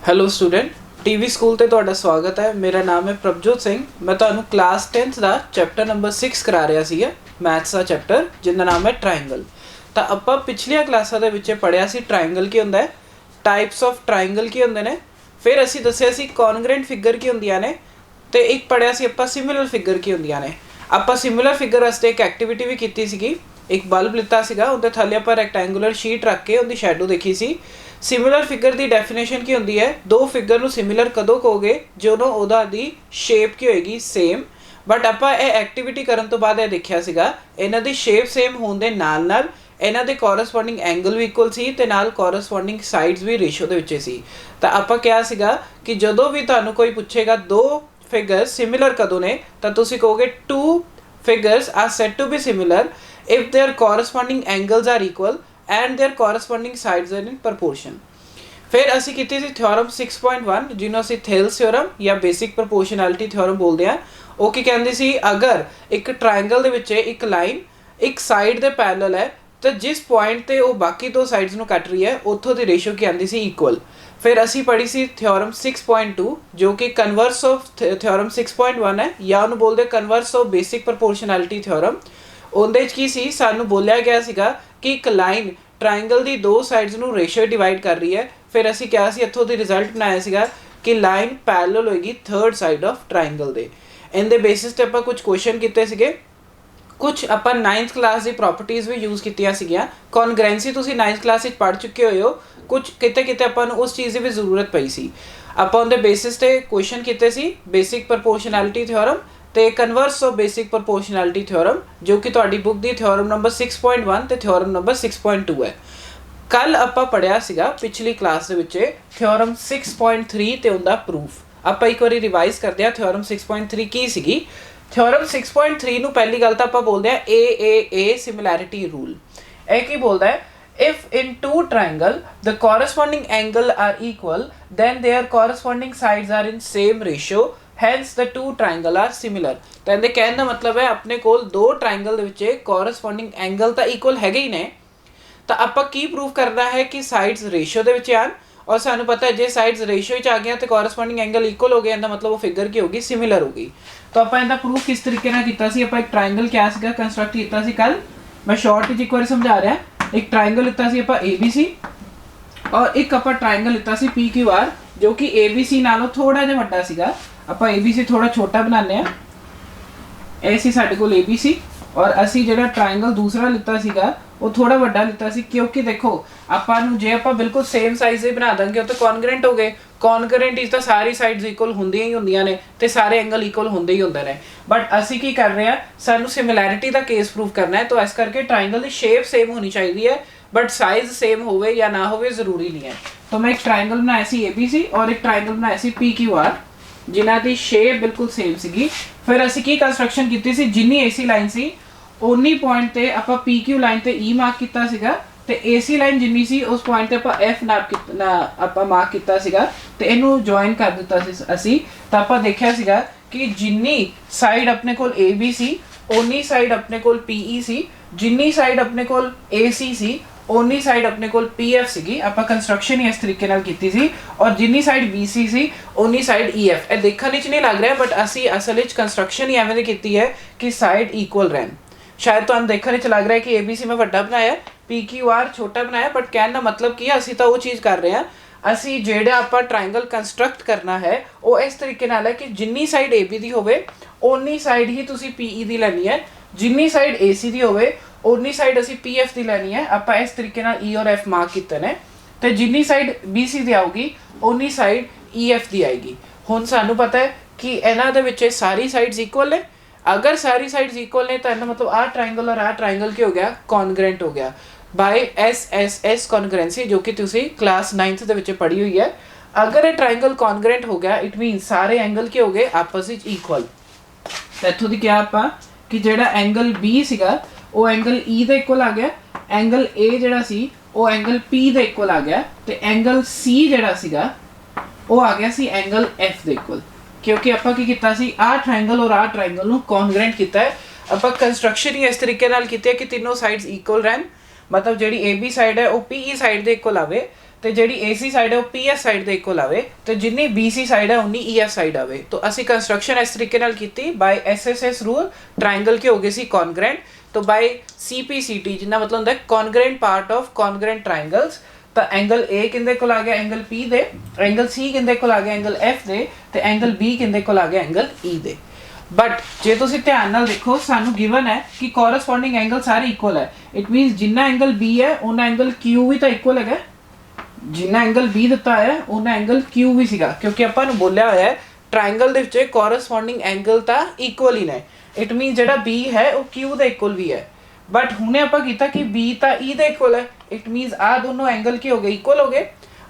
Hello student TV school ते तुहाडा स्वागत है। मेरा नाम है प्रभजोत सिंह। मैं तुहानू क्लास 10th का चैप्टर नंबर 6 करा रहा सीगा, मैथ्स का चैप्टर जिंदा नाम है ट्रायंगल। तो आपां पिछलियां क्लासां दे विच पढ़िया सी ट्रायंगल की हुंदा है, टाइप्स ऑफ ट्रायंगल की हुंदे ने, फिर असीं दस्सिया सी कॉन्ग्रेंट फिगर की हुंदियां ने, ते एक पढ़िया सी आपां सिमिलर फिगर की हुंदियां ने। आपां सिमिलर फिगर वास्ते एक एक्टिविटी भी कीती सीगी। एक बल्ब लिता सीगा, उहदे थल्ले आपां रैक्टेंगुलर शीट रख के उहदी शैडो देखी सी। सिमिलर फिगर की डेफिनेशन की होंदी है, दो फिगर नू सिमिलर कदों कहोगे ਜਦੋਂ ਉਹਦਾ ਦੀ ਸ਼ੇਪ ਕੀ ਹੋਏਗੀ ਸੇਮ। बट ਆਪਾਂ ਇਹ ਐਕਟੀਵਿਟੀ ਕਰਨ ਤੋਂ ਬਾਅਦ ਇਹ ਦੇਖਿਆ ਸੀਗਾ ਇਹਨਾਂ ਦੀ ਸ਼ੇਪ ਸੇਮ ਹੋਣ ਦੇ ਨਾਲ ਨਾਲ ਇਹਨਾਂ ਦੇ ਕੋਰਸਪੋਂਡਿੰਗ ਐਂਗਲ ਵੀ ਇਕੁਅਲ ਸੀ ਤੇ ਨਾਲ ਕੋਰਸਪੋਂਡਿੰਗ ਸਾਈਡਸ ਵੀ ਰੇਸ਼ੋ ਦੇ ਵਿੱਚ ਸੀ। ਤਾਂ ਆਪਾਂ ਕਿਹਾ ਸੀਗਾ ਕਿ ਜਦੋਂ ਵੀ ਤੁਹਾਨੂੰ ਕੋਈ ਪੁੱਛੇਗਾ ਦੋ ਫਿਗਰਸ ਸਿਮਿਲਰ ਕਦੋਂ ਨੇ ਤਾਂ ਤੁਸੀਂ ਕਹੋਗੇ two figures are said to be similar if their corresponding angles are equal and their corresponding sides are in proportion। फिर असी कीती सी थ्योरम 6.1 जिन्हों असी थेल्स थ्योरम या बेसिक प्रोपोर्शनैलिटी थ्योरम बोलते हैं। वो की कहती सी अगर एक ट्रायंगल दे विच एक लाइन एक साइड दे पैरेलल है तो जिस पॉइंट ते वो बाकी दो साइड्स नू कट रही है उत्थों दी रेशो की आती सी इक्वल। फिर असी पढ़ी सी थ्योरम 6.2 जो कि कन्वर्स ऑफ थ्योरम 6.1 है या उन्होंने बोलते converse of basic proportionality theorem. ਉਹਦੇ 'ਚ ਕੀ ਸੀ ਸਾਨੂੰ ਬੋਲਿਆ ਗਿਆ ਸੀਗਾ ਕਿ ਇੱਕ ਲਾਈਨ ट्रायंगल ਦੀ ਦੋ ਸਾਈਡਸ ਨੂੰ ਰੇਸ਼ੋ ਡਿਵਾਈਡ ਕਰ ਰਹੀ ਹੈ। ਫਿਰ ਅਸੀਂ ਕਿਹਾ ਸੀ ਇੱਥੋਂ ਦੀ ਰਿਜ਼ਲਟ ਬਣਾਇਆ ਸੀਗਾ ਕਿ ਲਾਈਨ ਪੈਰਲਲ ਹੋਏਗੀ ਥਰਡ ਸਾਈਡ ਆਫ ਟ੍ਰਾਇੰਗਲ ਦੇ। ਇਹਦੇ ਬੇਸਿਸ ਤੇ ਆਪਾਂ ਕੁਝ ਕੁਐਸਚਨ ਕੀਤੇ ਸੀਗੇ, ਕੁਝ ਆਪਾਂ 9th ਕਲਾਸ ਦੀ ਪ੍ਰੋਪਰਟੀਜ਼ ਵੀ ਯੂਜ਼ ਕੀਤੀਆਂ ਸੀਗੀਆਂ। ਕੌਨਗਰੈਂਸੀ ਤੁਸੀਂ 9th ਕਲਾਸ ਵਿੱਚ ਪੜ੍ਹ ਚੁੱਕੇ ਹੋਏ ਹੋ, ਕੁਝ ਕਿਤੇ ਕਿਤੇ ਆਪਾਂ ਨੂੰ ਉਸ ਚੀਜ਼ ਦੀ ਵੀ ਜ਼ਰੂਰਤ ਪਈ ਸੀ। ਆਪਾਂ ਉਹਦੇ ਬੇਸਿਸ ਤੇ ਕੁਐਸਚਨ ਕੀਤੇ ਸੀ ਬੇਸਿਕ ਪ੍ਰੋਪੋਰਸ਼ਨੈਲਿਟੀ ਥਿਓਰਮ ਤੇ ਕਨਵਰਸ ਆਫ ਬੇਸਿਕ ਪ੍ਰੋਪੋਰਸ਼ਨੈਲਿਟੀ ਥਿਓਰਮ ਜੋ ਕਿ ਤੁਹਾਡੀ ਬੁੱਕ ਦੀ ਥਿਓਰਮ ਨੰਬਰ 6.1 ਤੇ ਥਿਓਰਮ ਨੰਬਰ 6.2 ਹੈ। ਕੱਲ ਆਪਾਂ ਪੜਿਆ ਸੀਗਾ ਪਿਛਲੀ ਕਲਾਸ ਦੇ ਵਿੱਚ ਥਿਓਰਮ 6.3 ਤੇ ਉਹਦਾ ਪ੍ਰੂਫ। ਆਪਾਂ ਇੱਕ ਵਾਰੀ ਰਿਵਾਈਜ਼ ਕਰਦੇ ਹਾਂ ਥਿਓਰਮ 6.3 ਕੀ ਸੀਗੀ। ਥਿਓਰਮ 6.3 ਨੂੰ ਪਹਿਲੀ ਗੱਲ ਤਾਂ ਆਪਾਂ ਬੋਲਦੇ ਹਾਂ AAA ਸਿਮਿਲੈਰਿਟੀ ਰੂਲ। ਇਹ ਕੀ ਬੋਲਦਾ ਹੈ if in two triangle the corresponding angle are equal then their corresponding sides are in same ratio hence the two triangle are similar। ਤਾਂ ਇਹਦੇ ਕਹਿਣ ਦਾ ਮਤਲਬ ਹੈ ਆਪਣੇ ਕੋਲ ਦੋ ਟ੍ਰਾਇੰਗਲ ਦੇ ਵਿੱਚ ਕੋਰਸਪੋਂਡਿੰਗ ਐਂਗਲ ਤਾਂ ਇਕੁਅਲ ਹੈਗੇ ਹੀ ਨੇ, ਤਾਂ ਆਪਾਂ ਕੀ ਪ੍ਰੂਫ ਕਰਨਾ ਹੈ ਕਿ ਸਾਈਡਸ ਰੇਸ਼ੋ ਦੇ ਵਿੱਚ ਆਣ ਔਰ ਸਾਨੂੰ ਪਤਾ ਹੈ ਜੇ ਸਾਈਡਸ ਰੇਸ਼ੋ ਵਿੱਚ ਆ ਗਿਆ ਤੇ ਕੋਰਸਪੋਂਡਿੰਗ ਐਂਗਲ ਇਕੁਅਲ ਹੋ ਗਿਆ ਇਹਦਾ ਮਤਲਬ ਉਹ ਫਿਗਰ ਕੀ ਹੋਗੀ ਸਿਮਿਲਰ ਹੋਗੀ। ਤਾਂ ਆਪਾਂ ਇਹਦਾ ਪ੍ਰੂਫ ਕਿਸ ਤਰੀਕੇ ਨਾਲ ਕੀਤਾ ਸੀ, ਆਪਾਂ ਇੱਕ ਟ੍ਰਾਇੰਗਲ ਕਿਆ ਸੀਗਾ ਕੰਸਟਰਕਟ ਕੀਤਾ ਸੀ ਕੱਲ, ਮੈਂ ਸ਼ਾਰਟ ਵਿੱਚ ਇੱਕ ਵਾਰੀ ਸਮਝਾ ਰਿਹਾ। ਇੱਕ ਟ੍ਰਾਇੰਗਲ ਲਿੱਤਾ ਸੀ ਆਪਾਂ ABC ਔਰ ਇੱਕ ਆਪਾਂ ਟ੍ਰਾਇੰਗਲ ਲਿੱਤਾ ਸੀ PQR ਜੋ ਕਿ ABC ਨਾਲੋਂ ਥੋੜਾ ਜਿਹਾ ਵੱਡਾ ਸੀਗਾ। ਆਪਾਂ ABC ਥੋੜਾ ਛੋਟਾ ਬਣਾਉਂਦੇ ਆ, ਇਹ ਸੀ ਸਾਡੇ ਕੋਲ ABC ਔਰ ਅਸੀਂ ਜਿਹੜਾ ਟ੍ਰਾਇੰਗਲ ਦੂਸਰਾ ਲਿੱਤਾ ਸੀਗਾ ਉਹ ਥੋੜਾ ਵੱਡਾ ਲਿੱਤਾ ਸੀ ਕਿਉਂਕਿ ਦੇਖੋ ਆਪਾਂ ਨੂੰ ਜੇ ਆਪਾਂ ਬਿਲਕੁਲ ਸੇਮ ਸਾਈਜ਼ ਦੇ ਬਣਾ ਦਾਂਗੇ ਉਹ ਤਾਂ ਕੌਨਗਰੈਂਟ ਹੋ ਗਏ। ਕੌਨਗਰੈਂਟ ਇਸ ਤਾਂ ਸਾਰੀ ਸਾਈਡਸ ਇਕੁਅਲ ਹੁੰਦੀਆਂ ਹੀ ਹੁੰਦੀਆਂ ਨੇ ਤੇ ਸਾਰੇ ਐਂਗਲ ਇਕੁਅਲ ਹੁੰਦੇ ਹੀ ਹੁੰਦੇ ਨੇ। ਬਟ ਅਸੀਂ ਕੀ ਕਰ ਰਹੇ ਹਾਂ ਸਾਨੂੰ ਸਿਮਿਲੈਰਿਟੀ ਦਾ ਕੇਸ ਪ੍ਰੂਫ ਕਰਨਾ ਹੈ ਤਾਂ ਇਸ ਕਰਕੇ ट्रायंगल ਦੀ ਸ਼ੇਪ ਸੇਮ ਹੋਣੀ ਚਾਹੀਦੀ ਹੈ बट साइज सेम होवे या ना होवे जरूरी नहीं है। तो मैं एक ट्रायंगल बनाया सी ABC और एक ट्रायंगल बनाया सी PQR जिन्हां दी शेप बिल्कुल सेम सीगी। फिर ਅਸੀਂ ਕੀ ਕੰਸਟਰਕਸ਼ਨ ਕੀਤੀ ਸੀ ਜਿੰਨੀ AC ਲਾਈਨ ਸੀ ਉਨੀ ਪੁਆਇੰਟ ਤੇ ਆਪਾਂ PQ ਲਾਈਨ ਤੇ E ਮਾਰਕ ਕੀਤਾ ਸੀਗਾ ਤੇ AC ਲਾਈਨ ਜਿੰਨੀ ਸੀ ਉਸ ਪੁਆਇੰਟ ਤੇ ਆਪਾਂ F ਆਪਾਂ ਮਾਰਕ ਕੀਤਾ ਸੀਗਾ ਤੇ ਇਹਨੂੰ ਜੁਆਇਨ ਕਰ ਦਿੱਤਾ ਸੀ ਅਸੀਂ। ਤਾਂ ਆਪਾਂ ਦੇਖਿਆ ਸੀਗਾ ਕਿ ਜਿੰਨੀ ਸਾਈਡ ਆਪਣੇ ਕੋਲ AB ਸੀ ਉਨੀ ਸਾਈਡ ਆਪਣੇ ਕੋਲ PE ਸੀ, ਜਿੰਨੀ ਸਾਈਡ ਆਪਣੇ ਕੋਲ AC ਸੀ ਉਨੀ ਸਾਈਡ ਆਪਣੇ ਕੋਲ PF ਸੀਗੀ। ਆਪਾਂ ਕੰਸਟਰਕਸ਼ਨ ਹੀ ਇਸ ਤਰੀਕੇ ਨਾਲ ਕੀਤੀ ਸੀ ਔਰ ਜਿੰਨੀ ਸਾਈਡ BC ਸੀ ਉਨੀ ਸਾਈਡ EF। ਇਹ ਦੇਖਣ ਵਿੱਚ ਨਹੀਂ ਲੱਗ ਰਿਹਾ ਬਟ ਅਸੀਂ ਅਸਲ ਵਿੱਚ ਕੰਸਟਰਕਸ਼ਨ ਹੀ ਐਵੇਂ ਦੀ ਕੀਤੀ ਹੈ ਕਿ ਸਾਈਡ ਇਕੁਅਲ ਰਹਿਣ। ਸ਼ਾਇਦ ਤੁਹਾਨੂੰ ਦੇਖਣ ਵਿੱਚ ਲੱਗ ਰਿਹਾ ਕਿ ABC ਮੈਂ ਵੱਡਾ ਬਣਾਇਆ PQR ਛੋਟਾ ਬਣਾਇਆ ਬਟ ਕਹਿਣ ਦਾ ਮਤਲਬ ਕੀ ਹੈ ਅਸੀਂ ਤਾਂ ਉਹ ਚੀਜ਼ ਕਰ ਰਹੇ ਹਾਂ। ਅਸੀਂ ਜਿਹੜਾ ਆਪਾਂ ਟ੍ਰਾਇੰਗਲ ਕੰਸਟਰਕਟ ਕਰਨਾ ਹੈ ਉਹ ਇਸ ਤਰੀਕੇ ਨਾਲ ਹੈ ਕਿ ਜਿੰਨੀ ਸਾਈਡ AB ਦੀ ਹੋਵੇ ਉਨੀ ਸਾਈਡ ਹੀ ਤੁਸੀਂ PE ਦੀ ਲੈਣੀ ਹੈ, ਜਿੰਨੀ ਸਾਈਡ AC ਦੀ ਹੋਵੇ ਉਨੀ ਸਾਈਡ ਅਸੀਂ PF ਦੀ ਲੈਣੀ ਹੈ। ਆਪਾਂ ਇਸ ਤਰੀਕੇ ਨਾਲ E ਔਰ F ਮਾਰਕ ਕੀਤੇ ਨੇ ਤੇ ਜਿੰਨੀ ਸਾਈਡ BC ਦੀ ਆਊਗੀ ਉਨੀ ਸਾਈਡ EF ਦੀ ਆਏਗੀ। ਹੁਣ ਸਾਨੂੰ ਪਤਾ ਹੈ ਕਿ ਇਹਨਾਂ ਦੇ ਵਿੱਚ ਸਾਰੀ ਸਾਈਡਸ ਇਕੁਅਲ ਨੇ। अगर सारी साइड्स इक्वल ने तो मतलब आ ट्रायंगल और आ ट्रायंगल क्या हो गया कॉन्ग्रेंट हो गया बाय SSS कॉन्ग्रेंसी जो कि तुसी क्लास 9th ਦੇ ਵਿੱਚ ਪੜ੍ਹੀ ਹੋਈ ਹੈ। अगर ये ट्रायंगल कॉन्ग्रेंट हो गया इट मीन सारे एंगल के हो गए आपस ਵਿੱਚ इक्वल। तो इत्थों ਦੀ ਕਿਹਾ ਆਪਾਂ ਕਿ ਜਿਹੜਾ एंगल B ਸੀਗਾ ਉਹ एंगल E ਦੇ ਇਕੁਅਲ ਆ ਗਿਆ, एंगल A ਜਿਹੜਾ ਸੀ ਉਹ एंगल P ਦੇ ਇਕੁਅਲ ਆ ਗਿਆ ਤੇ एंगल C ਜਿਹੜਾ ਸੀਗਾ ਉਹ ਆ ਗਿਆ ਸੀ एंगल F ਦੇ ਇਕੁਅਲ। क्योंकि ਆਪਾਂ ਕੀ ਕੀਤਾ ਸੀ ਆ ਟ੍ਰਾਇੰਗਲ ਔਰ ਆ ਟ੍ਰਾਇੰਗਲ ਨੂੰ ਕੌਨਗਰੈਂਟ ਕੀਤਾ ਹੈ। ਆਪਾਂ ਕੰਸਟਰਕਸ਼ਨ ਹੀ ਇਸ ਤਰੀਕੇ ਨਾਲ ਕੀਤੀ ਹੈ ਕਿ ਤਿੰਨੋਂ ਸਾਈਡਸ ਇਕੁਅਲ ਰਹਿਣ, मतलब ਜਿਹੜੀ AB ਸਾਈਡ ਹੈ ਉਹ PE ਸਾਈਡ ਦੇ ਇਕੁਅਲ ਆਵੇ ਤੇ ਜਿਹੜੀ AC ਸਾਈਡ ਹੈ ਉਹ PS ਸਾਈਡ ਦੇ ਇਕੁਅਲ ਆਵੇ ਤੇ ਜਿੰਨੀ BC ਸਾਈਡ ਹੈ ਉਨੀ EF ਸਾਈਡ ਆਵੇ। तो ਅਸੀਂ ਕੰਸਟਰਕਸ਼ਨ ਇਸ ਤਰੀਕੇ ਨਾਲ ਕੀਤੀ ਬਾਈ SSS ਰੂਲ, ਟ੍ਰਾਇੰਗਲ ਕੇ ਹੋ ਗਏ ਸੀ ਕੌਨਗਰੈਂਟ, तो बाय CPCT जिन्ना मतलब होंदा है congruent part of congruent triangles. तो एंगल A किंदे कोल आ गया एंगल P दे, एंगल C किंदे कोल आ गया एंगल F दे ते एंगल B किंदे कोल आ गया एंगल E दे। बट जे तुसीं ध्यान नाल देखो सानू गिवन है कि कॉरस्पॉन्डिंग एंगल सारे इक्वल है। इट मीनस जिन्ना एंगल B है उन्ना एंगल Q भी तो इक्वल है, जिन्ना एंगल B दिता है उन्ना एंगल Q भी सीगा, क्योंकि आपां नूं बोलिया होया है ट्रायंगल दे विच कॉरस्पॉन्डिंग एंगल तां इक्वल ही ने। इट मीन जेड़ा B है वो Q दे इक्वल भी है, बट हुणे आपां कीता कि B तां E दे इक्वल है। इट मीनस आ दोनों एंगल के हो गए इक्वल हो गए।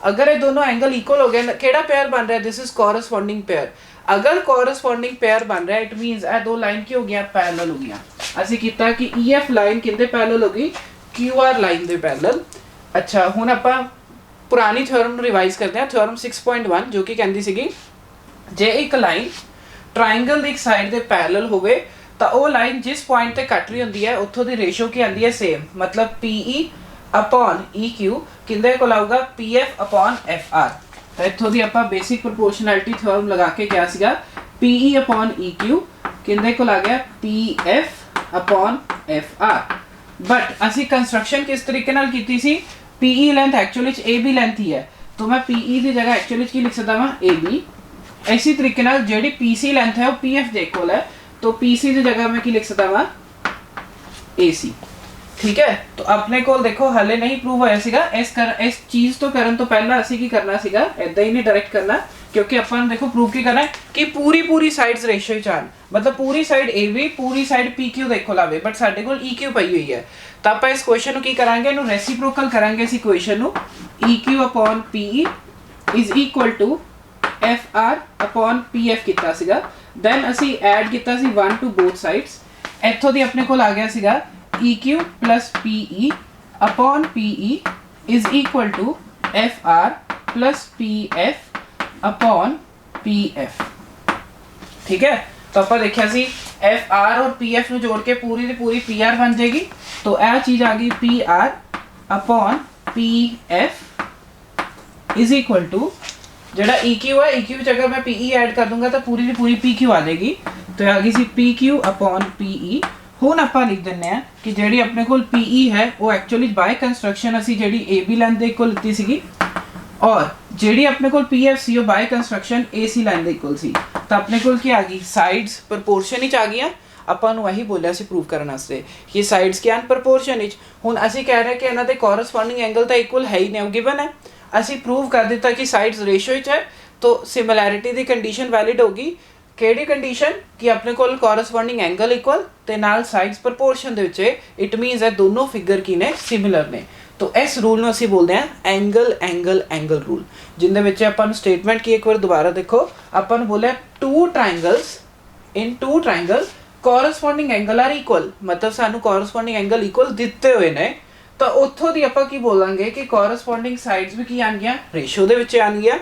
अगर ये दोनों एंगल इक्वल हो गए, केड़ा पेयर बन रहा है, दिस इज कॉरस्पॉन्डिंग पेयर। अगर कॉरस्पॉन्डिंग पेयर बन रहा है इट मीनस ए दो लाइन की हो गया पैरेलल हो गया। ਅਸੀਂ ਕੀਤਾ कि EF लाइन किंदे पैरेलल हो गई, QR लाइन दे पैरेलल। अच्छा हुण ਆਪਾਂ पुरानी थ्योरम ਨੂੰ रिवाइज करते हैं, थ्योरम 6.1 जो कि कहंदी ਸੀਗੀ ਜੇ ਇੱਕ ਲਾਈਨ ट्रायंगल ਦੀ ਇੱਕ ਸਾਈਡ ਦੇ ਪੈरेलल ਹੋਵੇ ਤਾਂ ਉਹ ਲਾਈਨ ਜਿਸ ਪੁਆਇੰਟ ਤੇ ਕੱਟ ਰਹੀ ਹੁੰਦੀ ਹੈ ਉੱਥੋਂ ਦੀ ਰੇਸ਼ੋ ਕੀ ਆਂਦੀ ਹੈ ਸੇਮ, ਮਤਲਬ PE upon EQ ਕਿੰਦੇ ਕੋਲ ਆਊਗਾ PF upon FR। ਤਾਂ ਇੱਥੋਂ ਦੀ ਆਪਾਂ ਬੇਸਿਕ ਪ੍ਰੋਪੋਰਸ਼ਨੈਲਿਟੀ ਥਿਓਰਮ ਲਗਾ ਕੇ ਕਿਹਾ ਸੀਗਾ PE upon EQ ਕਿੰਦੇ ਕੋਲ ਆ ਗਿਆ PF upon FR। बट ਅਸੀਂ ਕੰਸਟਰਕਸ਼ਨ ਕਿਸ ਤਰੀਕੇ ਨਾਲ ਕੀਤੀ ਸੀ, PE ਲੈਂਥ ਐਕਚੁਅਲੀ ਚ AB ਲੈਂਥ ਹੀ ਹੈ, तो मैं PE ਦੀ ਜਗ੍ਹਾ ਐਕਚੁਅਲੀ ਚ ਕੀ ਲਿਖ ਸਕਦਾ ਹਾਂ AB। इसी तरीके नाल जेडी PC लेंथ है वो PF दे इक्वल है, तो PC की जगह मैं की लिख सकता वा AC। ठीक है, तो अपने को देखो हले नहीं प्रूव होया सीगा इस चीज तो करन तो पहला ਅਸੀਂ ਕੀ ਕਰਨਾ ਸੀਗਾ, ਇਦਾਂ ਹੀ ਨਹੀਂ डायरेक्ट करना, क्योंकि अपन ने देखो प्रूव की करना है कि पूरी साइड्स रेशियो ਚ ਆਣ, मतलब पूरी साइड AB पूरी साइड PQ ਦੇ इक्वल ਆਵੇ, बट ਸਾਡੇ ਕੋਲ EQ ਪਈ ਹੋਈ ਹੈ। ਤਾਂ ਆਪਾਂ ਇਸ ਕੁਐਸਚਨ ਨੂੰ ਕੀ ਕਰਾਂਗੇ, ਇਹਨੂੰ ਰੈਸੀਪ੍ਰੋਕਲ ਕਰਾਂਗੇ ਇਸ ਇਕੁਏਸ਼ਨ ਨੂੰ, EQ upon PE is equal to FR upon PF ਕੀਤਾ ਸੀਗਾ। then ਅਸੀਂ ਐਡ ਕੀਤਾ ਸੀ 1 to both sides, ਇੱਥੋਂ ਦੀ ਆਪਣੇ ਕੋਲ ਆ ਗਿਆ ਸੀਗਾ EQ plus PE upon PE is equal to FR plus PF upon PF। ठीक है, तो ਆਪਾਂ ਦੇਖਿਆ ਸੀ FR और PF ਨੂੰ ਜੋੜ ਕੇ ਪੂਰੀ ਦੀ ਪੂਰੀ PR ਬਣ ਜਾਏਗੀ, तो ਇਹ ਚੀਜ਼ ਆ ਗਈ PR upon PF is equal to जेड़ा EQ है EQ ਵਿੱਚ अगर मैं PE ऐड कर दूंगा तो पूरी की पूरी PQ आ जाएगी, तो आ गई सी PQ upon PE। ਹੁਣ ਆਪਾਂ ਲਿਖ ਦਿੰਨੇ ਆ ਕਿ ਜਿਹੜੀ ਆਪਣੇ ਕੋਲ PE ਹੈ ਉਹ ਐਕਚੁਅਲੀ ਬਾਈ ਕੰਸਟਰਕਸ਼ਨ ਅਸੀਂ ਜਿਹੜੀ AB ਲਾਈਨ ਦੇ ਇਕੁਅਲ ਲਿੱਤੀ ਸੀਗੀ, ਔਰ ਜਿਹੜੀ ਆਪਣੇ ਕੋਲ PF ਸੀ ਉਹ ਬਾਈ ਕੰਸਟਰਕਸ਼ਨ AC ਲਾਈਨ ਦੇ ਇਕੁਅਲ ਸੀ। ਤਾਂ ਆਪਣੇ ਕੋਲ ਕੀ ਆ ਗਈ, ਸਾਈਡਸ ਪ੍ਰੋਪੋਰਸ਼ਨ ਵਿੱਚ ਆ ਗਈਆਂ। ਆਪਾਂ ਨੂੰ ਇਹੀ ਬੋਲਿਆ ਸੀ ਪ੍ਰੂਵ ਕਰਨ ਵਾਸਤੇ ਕਿ ਸਾਈਡਸ ਕੀ ਹਨ ਪ੍ਰੋਪੋਰਸ਼ਨ ਵਿੱਚ। ਹੁਣ ਅਸੀਂ ਕਹਿ ਰਹੇ ਕਿ ਇਹਨਾਂ ਦੇ ਕੋਰਸਪੋਂਡਿੰਗ ਐਂਗਲ ਤਾਂ ਇਕੁਅਲ ਹੈ ਹੀ ਨਹੀਂ, ਉਹ ਗਿਵਨ ਹੈ। ਅਸੀਂ प्रूव कर दिता कि साइड्स रेशियो है, तो सिमिलैरिटी की कंडीशन वैलिड होगी। केड़ी कंडीशन कि अपने को कॉरस्पॉन्डिंग एंगल इक्वल ते नाल sides proportion they which, it means है दोनों फिगर की ने सिमिलर ने। तो इस रूल ਨੂੰ ਅਸੀਂ ਬੋਲਦੇ ਹਾਂ एंगल एंगल एंगल रूल, जिंदे विच ਆਪਾਂ ਨੂੰ स्टेटमेंट की एक बार दोबारा देखो। ਆਪਾਂ ਨੂੰ बोलिया two triangle corresponding angle are equal, मतलब सानू कॉरस्पॉन्डिंग एंगल इक्वल दिते हुए ने, तो ਉੱਥੋਂ ਦੀ ਆਪਾਂ ਕੀ ਬੋਲਾਂਗੇ ਕਿ ਕੋਰਸਪੋਂਡਿੰਗ ਸਾਈਡਸ ਵੀ ਕੀ ਆਣਗੀਆਂ ਰੇਸ਼ੋ ਦੇ ਵਿੱਚ ਆਣਗੀਆਂ।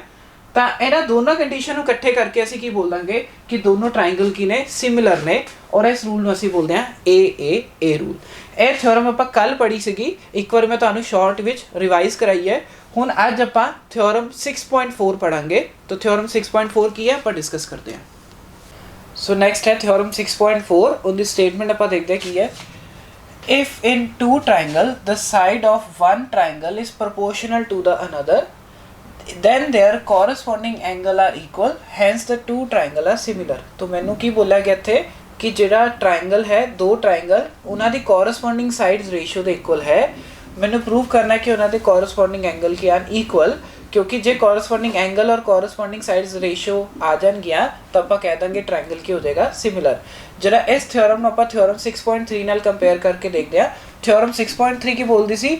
ਤਾਂ ਇਹਨਾਂ ਦੋਨੋਂ ਕੰਡੀਸ਼ਨ ਨੂੰ ਇਕੱਠੇ ਕਰਕੇ ਅਸੀਂ ਕੀ ਬੋਲਾਂਗੇ ਕਿ ਦੋਨੋਂ ਟ੍ਰਾਇੰਗਲ ਕੀ ਨੇ ਸਿਮਿਲਰ ਨੇ, ਔਰ ਇਸ ਰੂਲ ਨੂੰ ਅਸੀਂ ਬੋਲਦੇ ਹਾਂ AAA ਰੂਲ। ਇਹ ਥਿਓਰਮ ਆਪਾਂ ਕੱਲ ਪੜ੍ਹੀ ਸੀਗੀ, ਇੱਕ ਵਾਰ ਮੈਂ ਤੁਹਾਨੂੰ ਸ਼ਾਰਟ ਵਿੱਚ ਰਿਵਾਈਜ਼ ਕਰਾਈ ਹੈ। ਹੁਣ ਅੱਜ ਆਪਾਂ ਥਿਓਰਮ 6.4 ਪੜਾਂਗੇ। तो थ्योरम 6.4 ਕੀ ਹੈ ਆਪਾਂ ਡਿਸਕਸ ਕਰਦੇ ਹਾਂ। ਸੋ ਨੈਕਸਟ ਹੈ ਥਿਓਰਮ 6.4। ਉਹਦੀ ਸਟੇਟਮੈਂਟ ਆਪਾਂ ਦੇਖਦੇ ਹਾਂ ਕੀ ਹੈ। If in two triangle the side of one triangle is proportional to the another, then their corresponding angle are equal, hence the two triangle are similar। तो मैंने की बोला गया थे कि ਜਿਹੜਾ triangle है, दो triangle ਉਹਨਾਂ ਦੀ corresponding sides ratio ਦੇ equal है। मैंने prove करना है कि ਉਹਨਾਂ ਦੇ corresponding angle ਕੀ ਹਨ equal, क्योंकि जे corresponding angle और corresponding sides ratio आ जाएंगियां तो ਆਪਾਂ ਕਹਿ ਦਾਂਗੇ triangle ਕੀ ਹੋ ਜਾਏਗਾ similar। ਜਿਹੜਾ ਇਸ ਥਿਓਰਮ ਨੂੰ ਆਪਾਂ ਥਿਓਰਮ 6.3 ਨਾਲ ਕੰਪੇਅਰ ਕਰਕੇ ਦੇਖਦੇ ਹਾਂ। ਥਿਓਰਮ 6.3 ਕੀ ਬੋਲਦੀ ਸੀ,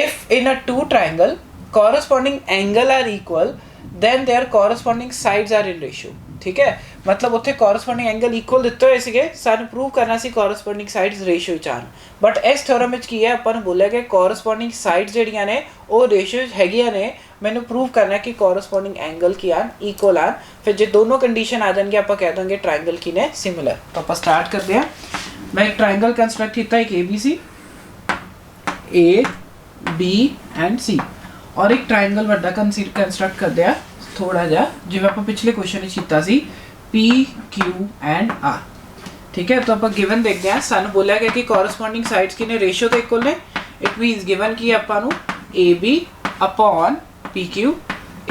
if in a two triangle corresponding angle are equal, then their corresponding sides are in ratio। ठीक है, मतलब ਉੱਥੇ corresponding angle equal ਦਿੱਤੇ ਹੋਏ ਸੀਗੇ, ਸਾਨੂੰ ਪ੍ਰੂਵ ਕਰਨਾ ਸੀ corresponding sides ratio ਚ ਆਣ। ਬਟ ਇਸ ਥਿਓਰਮ ਵਿੱਚ ਕੀ ਹੈ, ਆਪਾਂ ਨੂੰ ਬੋਲਿਆ ਕਿ corresponding sides ਜਿਹੜੀਆਂ ਨੇ ਉਹ ratio ਹੈਗੀਆਂ ਨੇ, ਮੈਨੂੰ ਪ੍ਰੂਵ ਕਰਨਾ ਕਿ corresponding angle ਕੀ ਆਣ equal ਆਣ। ਫਿਰ ਜੇ ਦੋਨੋਂ ਕੰਡੀਸ਼ਨ ਆ ਜਾਣਗੇ ਆਪਾਂ ਕਹਿ ਦਾਂਗੇ triangle ਕੀ ਨੇ similar। ਤਾਂ ਆਪਾਂ ਸਟਾਰਟ ਕਰਦੇ ਹਾਂ। ਮੈਂ ਇੱਕ triangle ਕੰਸਟਰਕਟ ਕੀਤਾ, ਇੱਕ ABC A B and C। और एक ट्रायंगल ਵੱਡਾ कंस्ट्रक्ट करते हैं थोड़ा जिहा जिवें आपां पिछले क्वेश्चन विच कीता सी पी क्यू एंड आर। ठीक है, तो आप गिवन देखते हैं। सानू बोलिया गया कि कॉरस्पॉन्डिंग साइड्स किने रेशियो दे इक्वल ने। इट मीनस गिवन कि आपां नू A B upon P Q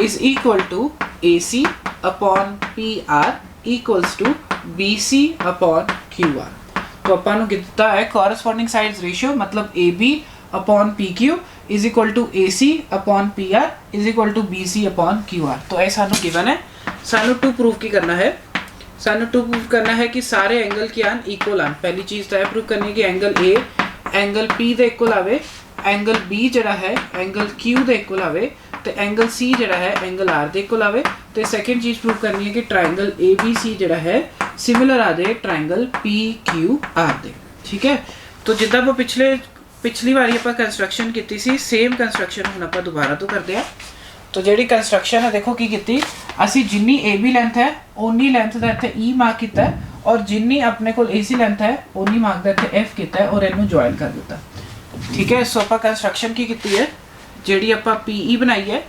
is equal to A C upon P R equals to B C upon Q R. तो आपां नू दिता है कॉरस्पॉन्डिंग साइड्स रेशियो मतलब A B upon P Q is equal to A C upon P R is equal to B C upon Q R. तो यह सानू given है। सानू टू प्रूव की करना है, सानू टू प्रूव करना है कि सारे एंगल की आन इक्वल आन। पहली चीज़ तो यह प्रूव करनी है कि एंगल ए एंगल पी दे इक्वल आवे, एंगल बी जड़ा है एंगल क्यू दे इक्वल आवे, तो एंगल सी जड़ा है एंगल आर दे इक्वल आवे। तो सेकंड चीज़ प्रूव करनी है कि ट्रायंगल ए बी सी जड़ा है सिमिलर आ जाए ट्रायंगल पी क्यू आर दे। ठीक है, तो जिद्दां आपां पिछली वारी आपां कंस्ट्रक्शन की सी सेम कंस्ट्रक्शन हुण आपां दोबारा तो करते हैं। तो जिहड़ी कंस्ट्रक्शन है देखो की कीती असी जिन्नी ए बी लेंथ है उन्नी लेंथ का इत्थे ई मार्क किया और जिन्नी अपने कोल ए सी लेंथ है उन्नी मार्क का इत्थे एफ किया और इनू ज्वाइन कर दिता। ठीक है, सो आपां कंस्ट्रक्शन की कीती है जिहड़ी आपां पी ई बनाई है।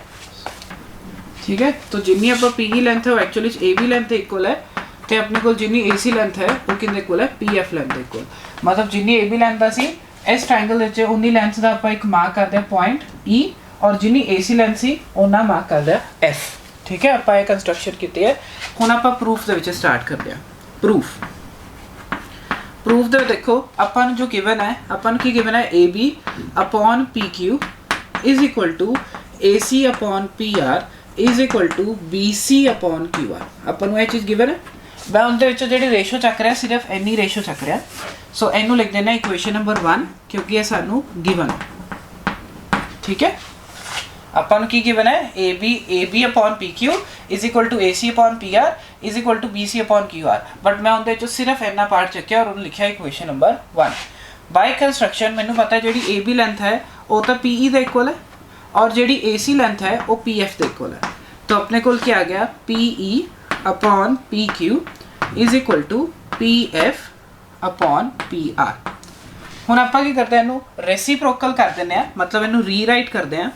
ठीक है, तो जिन्नी आपां पी ई लेंथ है वो एक्चुअली ए बी लेंथ दे इक्वल है तो अपने कोल जिन्नी ए सी लेंथ है वो किंदे इक्वल है पी एफ लेंथ दे इक्वल। मतलब जिन्नी ए बी लेंथ सी इस ट्रायंगल विच उन्नी लेंथ का आपां एक मार्क करते हैं पॉइंट ई और जिन्नी ए सी लेंथ सी उन्ना मार्क कर दिया एफ। ठीक है, आपां ये कंस्ट्रक्शन की है। हुण आपां प्रूफ दे विच स्टार्ट करते हैं। प्रूफ दे देखो आपां जो गिवन है आपां की गिवन है A B upon P Q is equal to A C upon P R is equal to B C upon Q R. आपां ये चीज़ गिवन है। मैं उनके विचों जिहड़ी रेशो चक रहा सिर्फ इन्नी रेशो चक रहा। सो इनू लिख देना इक्वेशन नंबर 1 क्योंकि ये सानू गिवन है। ठीक है, अपन की गिवन है A B upon P Q is equal to A C upon P R is equal to B C upon Q R. But मैं उनके विचों सिर्फ इन्ना पार्ट चुकिया और उन्होंने लिखा इक्वेशन नंबर 1। बाय कंस्ट्रक्शन मैनू पता है जी ए बी लेंथ है वो तो पी ई दे इक्वल है और जी ए सी लेंथ है वो पी एफ दे इक्वल है। तो अपने को क्या आ गया P E upon P Q is equal to P F upon P R. हुण आपां की करते हैं इनू रेसिप्रोकल कर देने हैं, मतलब इनू रीराइट करते हैं।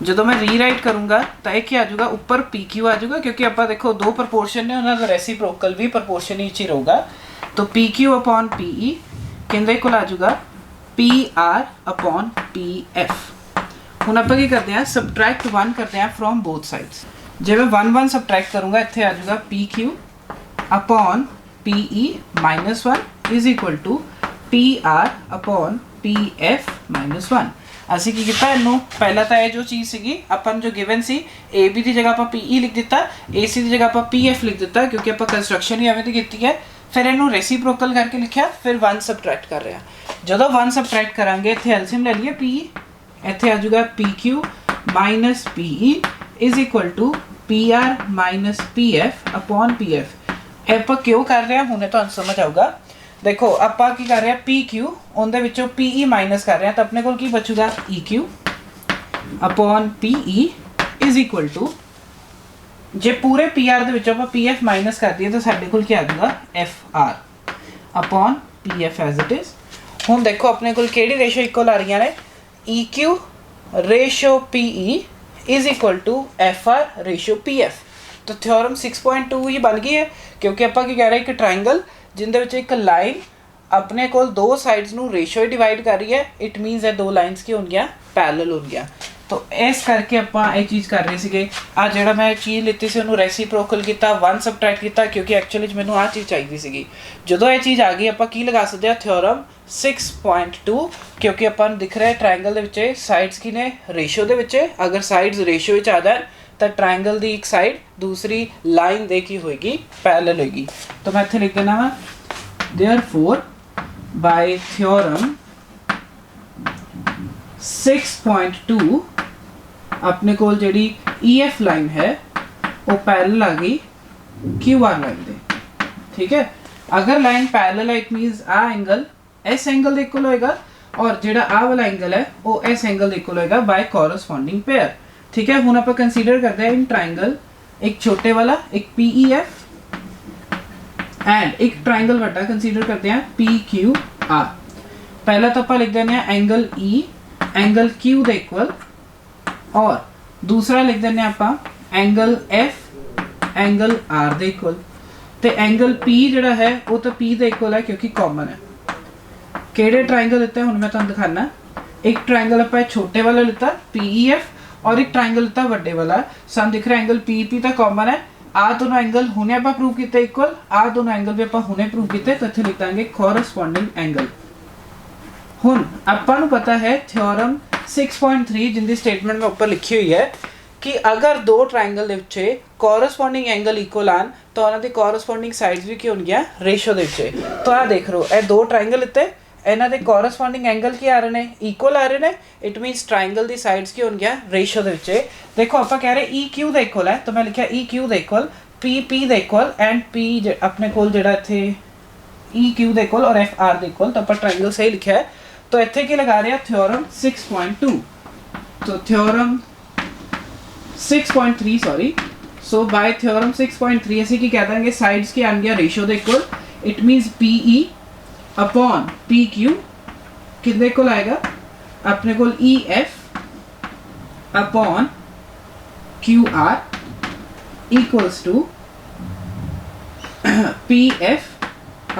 जो मैं रीराइट करूँगा तो यह क्या आ जाऊगा ऊपर पी क्यू आ जाऊगा क्योंकि आप देखो दो प्रपोर्शन ने उन्होंने रेसिप्रोकल भी प्रपोर्शन ही रहूगा। तो P Q upon P E कहते को आ जाऊगा P R upon P F. हुण आप करते हैं सबट्रैक्ट 1 करते हैं फ्रॉम बोथ साइड्स। जब मैं 1 1 सबट्रैक्ट करूँगा इतने आ जाऊगा P Q upon P E -1 is equal to P R upon P F -1। असी की किया इनू पहला तो यह जो चीज़ सी अपन जो गिवन सी ए बी की जगह आप पी ई लिख दिता, ए सी की जगह आप पी एफ लिख दिता क्योंकि आप कंस्ट्रक्शन ही एवं की है। फिर इनू रेसिप्रोकल करके लिखा, फिर 1 सबट्रैक्ट कर रहे हैं। जो 1 सबट्रैक्ट करांगे इतने एलसीएम ले लिए पी ई, इतने आ जाऊगा P Q minus P E is equal to P R minus P F upon P F. आप क्यों कर रहे हैं हुणे तो समझ आऊगा। देखो आप की कर रहे हैं पी क्यू उनके विचों पी ई माइनस कर रहे हैं तो अपने को बचूगा E Q upon P E is equal to जे पूरे पी आर के पी एफ माइनस कर दिए तो साढ़े को क्या आ जाएगा F R upon P F as it is. हुण देखो अपने को केड़ी रेशो इक्वल आ रही ने E Q ratio P E is equal to F R ratio P F. तो थ्योरम 6.2 ही बन गई है क्योंकि आप कह रहे हैं कि ट्रायंगल जिंदे विच एक लाइन अपने को दो साइड्स नू रेशो डिवाइड कर रही है। इट मीनस ये दो लाइन्स की होंगी पैरेलल होंगी। तो इस करके आपां ये चीज़ कर रहे थे। आ जिहड़ा मैं चीज़ लीती सी उन्होंने रेसिप्रोकल किया 1 सबट्रैक्ट किया क्योंकि एक्चुअली मैनू आ चीज़ चाहिए सी। जो ये चीज़ आ गई आपां की लगा सकते हैं थ्योरम 6.2 क्योंकि अपन दिख रहा है ट्रायंगल के साइड्स की ने रेशो के अगर साइड्स रेशो आ जाए तो ट्रायंगल की एक साइड दूसरी लाइन दे की होएगी पैरेलल होएगी। तो मैं इत्थे लिख देना वा देयरफॉर बाय थ्योरम 6.2 अपने को जी ई एफ लाइन है वो पैरेलल आ गई क्यू आर लाइन दे। ठीक है, अगर लाइन पैरेलल है इट मीनस आ एंगल इस एंगल के इक्वल होएगा और जिहड़ा आ वाला एंगल है वो इस एंगल के इक्वल होएगा बाय कॉरस्पॉन्डिंग पेयर। ठीक है, हुण आप कंसीडर करते हैं इन ट्रायंगल एक छोटे वाला एक पी ई एफ एंड एक ट्रायंगल वड्डा कंसीडर करते हैं पी क्यू आर। पहला तो आप लिख देने एंगल ई एंगल क्यू ਦੇ ਇਕੁਅਲ और दूसरा लिख देने ਆਪਾਂ एंगल एफ एंगल आर ਦੇ ਇਕੁਅਲ ਤੇ एंगल पी ਜਿਹੜਾ ਹੈ ਉਹ ਤਾਂ पी ਦੇ ਇਕੁਅਲ ਹੈ क्योंकि कॉमन है। ਕਿਹੜੇ ट्रायंगल ਦਿੱਤੇ ਹੁਣ ਮੈਂ ਤੁਹਾਨੂੰ ਦਿਖਾਣਾ। एक ट्रायंगल ਆਪਾਂ ਛੋਟੇ ਵਾਲਾ ਲਿੱਤਾ PEF और एक ट्रायंगल ਲਿੱਤਾ ਵੱਡੇ ਵਾਲਾ। ਸਾਨੂੰ ਦਿਖ ਰਿਹਾ एंगल PP ਤਾਂ कॉमन है। ਆ ਦੋਨੋਂ एंगल ਹੁਣੇ ਆਪਾਂ ਪ੍ਰੂਵ ਕੀਤੇ ਇਕੁਅਲ, ਆ ਦੋਨੋਂ एंगल ਵੀ ਆਪਾਂ ਹੁਣੇ ਪ੍ਰੂਵ ਕੀਤੇ ਤਾਂ ਇੱਥੇ ਲਿਖ ਦਾਂਗੇ ਕੋਰਸਪੋਂਡਿੰਗ एंगल। ਹੁਣ ਆਪਾਂ ਨੂੰ ਪਤਾ ਹੈ ਥਿਓਰਮ 6.3 जिंदी स्टेटमेंट में ऊपर लिखी हुई है कि अगर दो ट्रायंगल ਦੇ ਵਿੱਚ ਕੋਰਸਪੋਂਡਿੰਗ एंगल ਇਕੁਅਲ ਆਣ ਤਾਂ ਉਹਨਾਂ ਦੀ ਕੋਰਸਪੋਂਡਿੰਗ ਸਾਈਡਸ ਵੀ ਕੀ ਹੋਣਗੀਆਂ ਰੇਸ਼ੋ ਦੇ ਵਿੱਚ। ਤਾਂ ਆ ਦੇਖ ਲਓ ਇਹ ਦੋ ट्रायंगल ਇੱਥੇ ਇਹਨਾਂ ਦੇ ਕੋਰਸਪੋਂਡਿੰਗ एंगल ਕੀ ਆ ਰਹੇ ਨੇ ਇਕੁਅਲ ਆ ਰਹੇ ਨੇ। It means triangle the sides ਕੀ ਹੋਣਗੀਆਂ ਰੇਸ਼ੋ ਦੇ ਵਿੱਚ। ਦੇਖੋ ਆਪਾਂ ਕਹਿ ਰਹੇ EQ ਦੇ ਇਕੁਅਲ ਹੈ ਤਾਂ ਮੈਂ ਲਿਖਿਆ EQ ਦੇ ਇਕੁਅਲ PP ਦੇ ਇਕੁਅਲ ਐਂਡ P ਆਪਣੇ ਕੋਲ ਜਿਹੜਾ ਇੱਥੇ EQ ਦੇ ਇਕੁਅਲ ਔਰ FR ਦੇ ਇਕੁਅਲ ਤਾਂ ਆਪਾਂ ट्रायंगल सही लिखा है। तो इत्थे की लगा रहे हैं थ्योरम 6.2 तो theorem 6.3 sorry so by theorem 6.3 ऐसे की कह देंगे साइड्स की आन गया रेशियो दे equal it means PE upon PQ कितने को आएगा अपने को EF upon QR equals to PF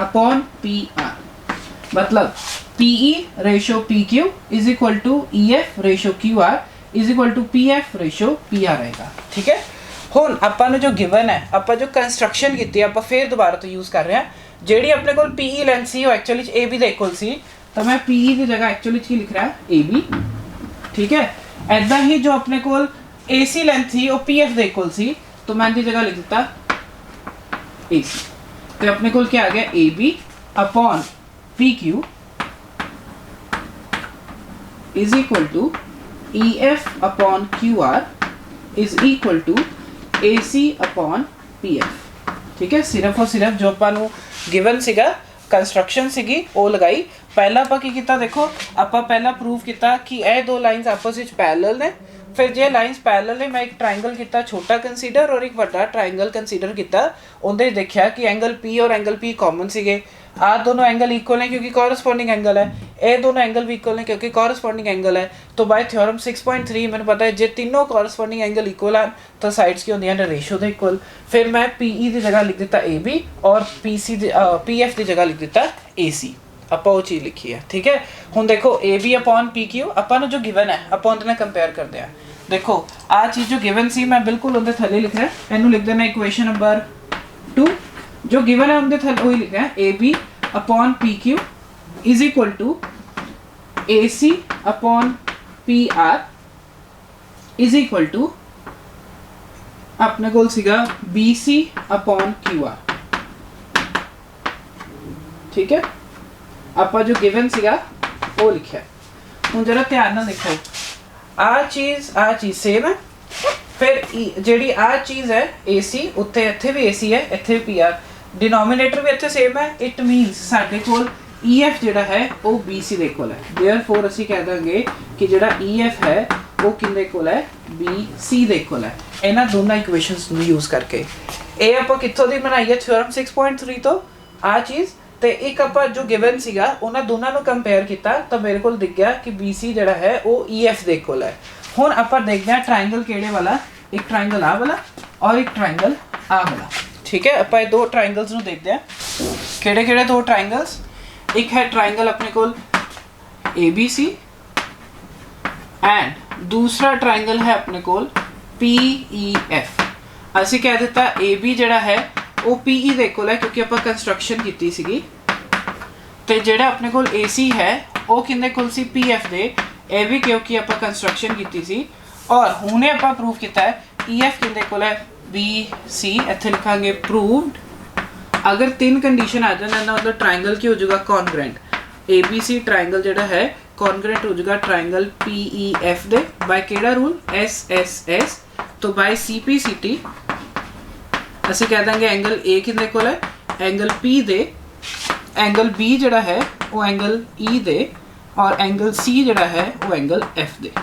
upon PR मतलब PE ratio PQ is equal to EF ratio QR is equal to PF ratio PR रहेगा। ठीक है। ਹੁਣ ਆਪਾਂ ਨੂੰ ਜੋ ਗਿਵਨ ਹੈ ਆਪਾਂ ਜੋ ਕੰਸਟਰਕਸ਼ਨ ਕੀਤੀ ਆਪਾਂ ਫੇਰ ਦੁਬਾਰਾ ਤੋਂ ਯੂਜ਼ ਕਰ ਰਹੇ ਹਾਂ। ਜਿਹੜੀ ਆਪਣੇ ਕੋਲ PE ਲੈਂਥ ਸੀ ਉਹ ਐਕਚੁਅਲੀ AB ਦੇ ਇਕੁਅਲ ਸੀ ਤਾਂ ਮੈਂ PE ਦੀ ਜਗ੍ਹਾ ਐਕਚੁਅਲੀ ਕੀ ਲਿਖ ਰਿਹਾ AB। ਠੀਕ ਹੈ। ਐਦਾਂ ਹੀ ਜੋ ਆਪਣੇ ਕੋਲ AC ਲੈਂਥ ਸੀ ਉਹ PF ਦੇ ਇਕੁਅਲ ਸੀ ਤਾਂ ਮੈਂ ਦੀ ਜਗ੍ਹਾ ਲਿਖ ਦਿੱਤਾ AC ਤੇ ਆਪਣੇ ਕੋਲ ਕੀ ਆ ਗਿਆ AB upon PQ is equal to EF upon QR is equal to AC upon PF। ठीक है। सिर्फ और सिर्फ जो ਆਪਾਂ ਨੂੰ ਗਿਵਨ ਸੀਗਾ ਕੰਸਟਰਕਸ਼ਨ ਸੀਗੀ ਉਹ ਲਗਾਈ। ਪਹਿਲਾਂ ਆਪਾਂ ਕੀ ਕੀਤਾ ਦੇਖੋ ਆਪਾਂ ਪਹਿਲਾਂ ਪ੍ਰੂਵ ਕੀਤਾ ਕਿ ਇਹ ਦੋ ਲਾਈਨਸ ਆਪਸ ਵਿੱਚ ਪੈਰਲਲ ਨੇ। ਫਿਰ ਜੇ ਲਾਈਨਸ ਪੈਰਲਲ ਨੇ ਮੈਂ ਇੱਕ ਟ੍ਰਾਇੰਗਲ ਕੀਤਾ ਛੋਟਾ ਕੰਸੀਡਰ ਔਰ ਇੱਕ ਵੱਡਾ ਟ੍ਰਾਇੰਗਲ ਕੰਸੀਡਰ ਕੀਤਾ। ਉਹਦੇ ਦੇਖਿਆ ਕਿ एंगल P और एंगल P कॉमन ਸੀਗੇ। आ दोनों एंगल इक्वल हैं क्योंकि कॉरस्पॉन्डिंग एंगल है। ये दोनों एंगल भी इक्वल हैं क्योंकि कॉरस्पॉन्डिंग एंगल है। तो बाय थ्योरम 6.3 मैंने पता है जे तीनों कॉरस्पॉन्डिंग एंगल इक्वल हैं तो साइड्स की होंगी रेशो दे इक्वल। फिर मैं PE की जगह लिख दिता AB और PF की जगह लिख दिता AC। ਆਪਾਂ ਉਹ ਚੀਜ਼ ਲਿਖੀ ਹੈ। ਠੀਕ ਹੈ। ਹੁਣ ਦੇਖੋ AB अपॉन PQ ਆਪਾਂ ਨੂੰ ਜੋ ਗਿਵਨ ਹੈ ਆਪਾਂ ਉਹਦੇ ਨਾਲ ਕੰਪੇਅਰ ਕਰਦੇ ਆ। ਦੇਖੋ ਆ ਚੀਜ਼ ਜੋ ਗਿਵਨ ਸੀ ਮੈਂ ਬਿਲਕੁਲ ਉਹਦੇ ਥੱਲੇ ਲਿਖ ਰਿਹਾ ਇਹਨੂੰ ਲਿਖ ਦੇਣਾ ਇਕੁਏਸ਼ਨ ਨੰਬਰ 2 जो गिवन है हमने थल वही लिखा है AB upon PQ is equal to AC upon PR is equal to अपने कोल सीगा BC अपॉन QR। ठीक है। आपा जो गिवन सीगा वो लिखा है। हुण जरा ध्यान नाल देखो आ चीज़ सेम है। फिर ਜਿਹੜੀ आ चीज़ है AC उत्थे इत्थे भी AC है इत्थे भी PR डिनोमिनेटर भी इत्थे सेम है। इट मीनस साडे कोल EF ਜਿਹੜਾ ਹੈ ਉਹ BC ਦੇ ਕੋਲ ਹੈ। देयरफॉर ਅਸੀਂ ਕਹਿ ਦਾਂਗੇ ਕਿ ਜਿਹੜਾ EF ਹੈ ਉਹ ਕਿੰਨੇ ਕੋਲ ਹੈ BC ਦੇ ਕੋਲ ਹੈ। ਇਹਨਾਂ ਦੋਨਾਂ ਇਕੁਏਸ਼ਨਸ ਨੂੰ ਯੂਜ਼ ਕਰਕੇ ਇਹ ਆਪਾਂ ਕਿੱਥੋਂ ਦੀ ਬਣਾਈ ਹੈ ਥਿਓਰਮ 6.3 ਤੋਂ ਆ ਚੀਜ਼ ਤੇ ਇੱਕ ਆਪਾਂ ਜੋ ਗਿਵਨ ਸੀਗਾ ਉਹਨਾਂ ਦੋਨਾਂ ਨੂੰ ਕੰਪੇਅਰ ਕੀਤਾ ਤਾਂ ਮੇਰੇ ਕੋਲ ਦਿਖ ਗਿਆ ਕਿ BC ਜਿਹੜਾ ਹੈ ਉਹ EF ਦੇ ਕੋਲ ਹੈ। ਹੁਣ ਆਪਾਂ ਦੇਖਦੇ ਹਾਂ ट्रायंगल ਕਿਹੜੇ ਵਾਲਾ एक ट्रायंगल आ वाला और एक ट्रायंगल आ वाला। ठीक है। ਆਪਾਂ ਇਹ ਦੋ ट्रायंगल्स ਨੂੰ ਦੇਖਦੇ ਹਾਂ ਕਿਹੜੇ ਕਿਹੜੇ ਦੋ ट्रायंगल्स। ਇੱਕ ਹੈ ट्रायंगल ਆਪਣੇ ਕੋਲ ABC ਐਂਡ ਦੂਸਰਾ ट्रायंगल ਹੈ ਆਪਣੇ ਕੋਲ PEF। ਅਸੀਂ ਕਹਿ ਦਿੱਤਾ AB ਜਿਹੜਾ ਹੈ ਉਹ PE ਦੇ ਕੋਲ ਹੈ ਕਿਉਂਕਿ ਆਪਾਂ ਕੰਸਟਰਕਸ਼ਨ ਕੀਤੀ ਸੀਗੀ ਤੇ ਜਿਹੜਾ ਆਪਣੇ ਕੋਲ AC ਹੈ ਉਹ ਕਿੰਨੇ ਕੋਲ ਸੀ PF ਦੇ। ਇਹ ਵੀ ਕਿਉਂਕਿ ਆਪਾਂ ਕੰਸਟਰਕਸ਼ਨ ਕੀਤੀ ਸੀ और हुणे ਆਪਾਂ प्रूव किया है EF किंदे कोल है BC ਇੱਥੇ ਲਿਖਾਂਗੇ प्रूव्ड। अगर तीन कंडीशन आ जाए ना मतलब ट्रायंगल की हो जाएगा कॉन्ग्रेंट। ABC ट्रायंगल ਜਿਹੜਾ है कॉन्ग्रेंट हो जाएगा ट्रायंगल PEF दे बाय केड़ा रूल SSS तो बाय CPCT ਅਸੀਂ ਕਹਿ ਦਾਂਗੇ एंगल A किंदे कोल है एंगल P दे एंगल B ਜਿਹੜਾ है वो एंगल E दे और एंगल C ਜਿਹੜਾ है वो एंगल F दे।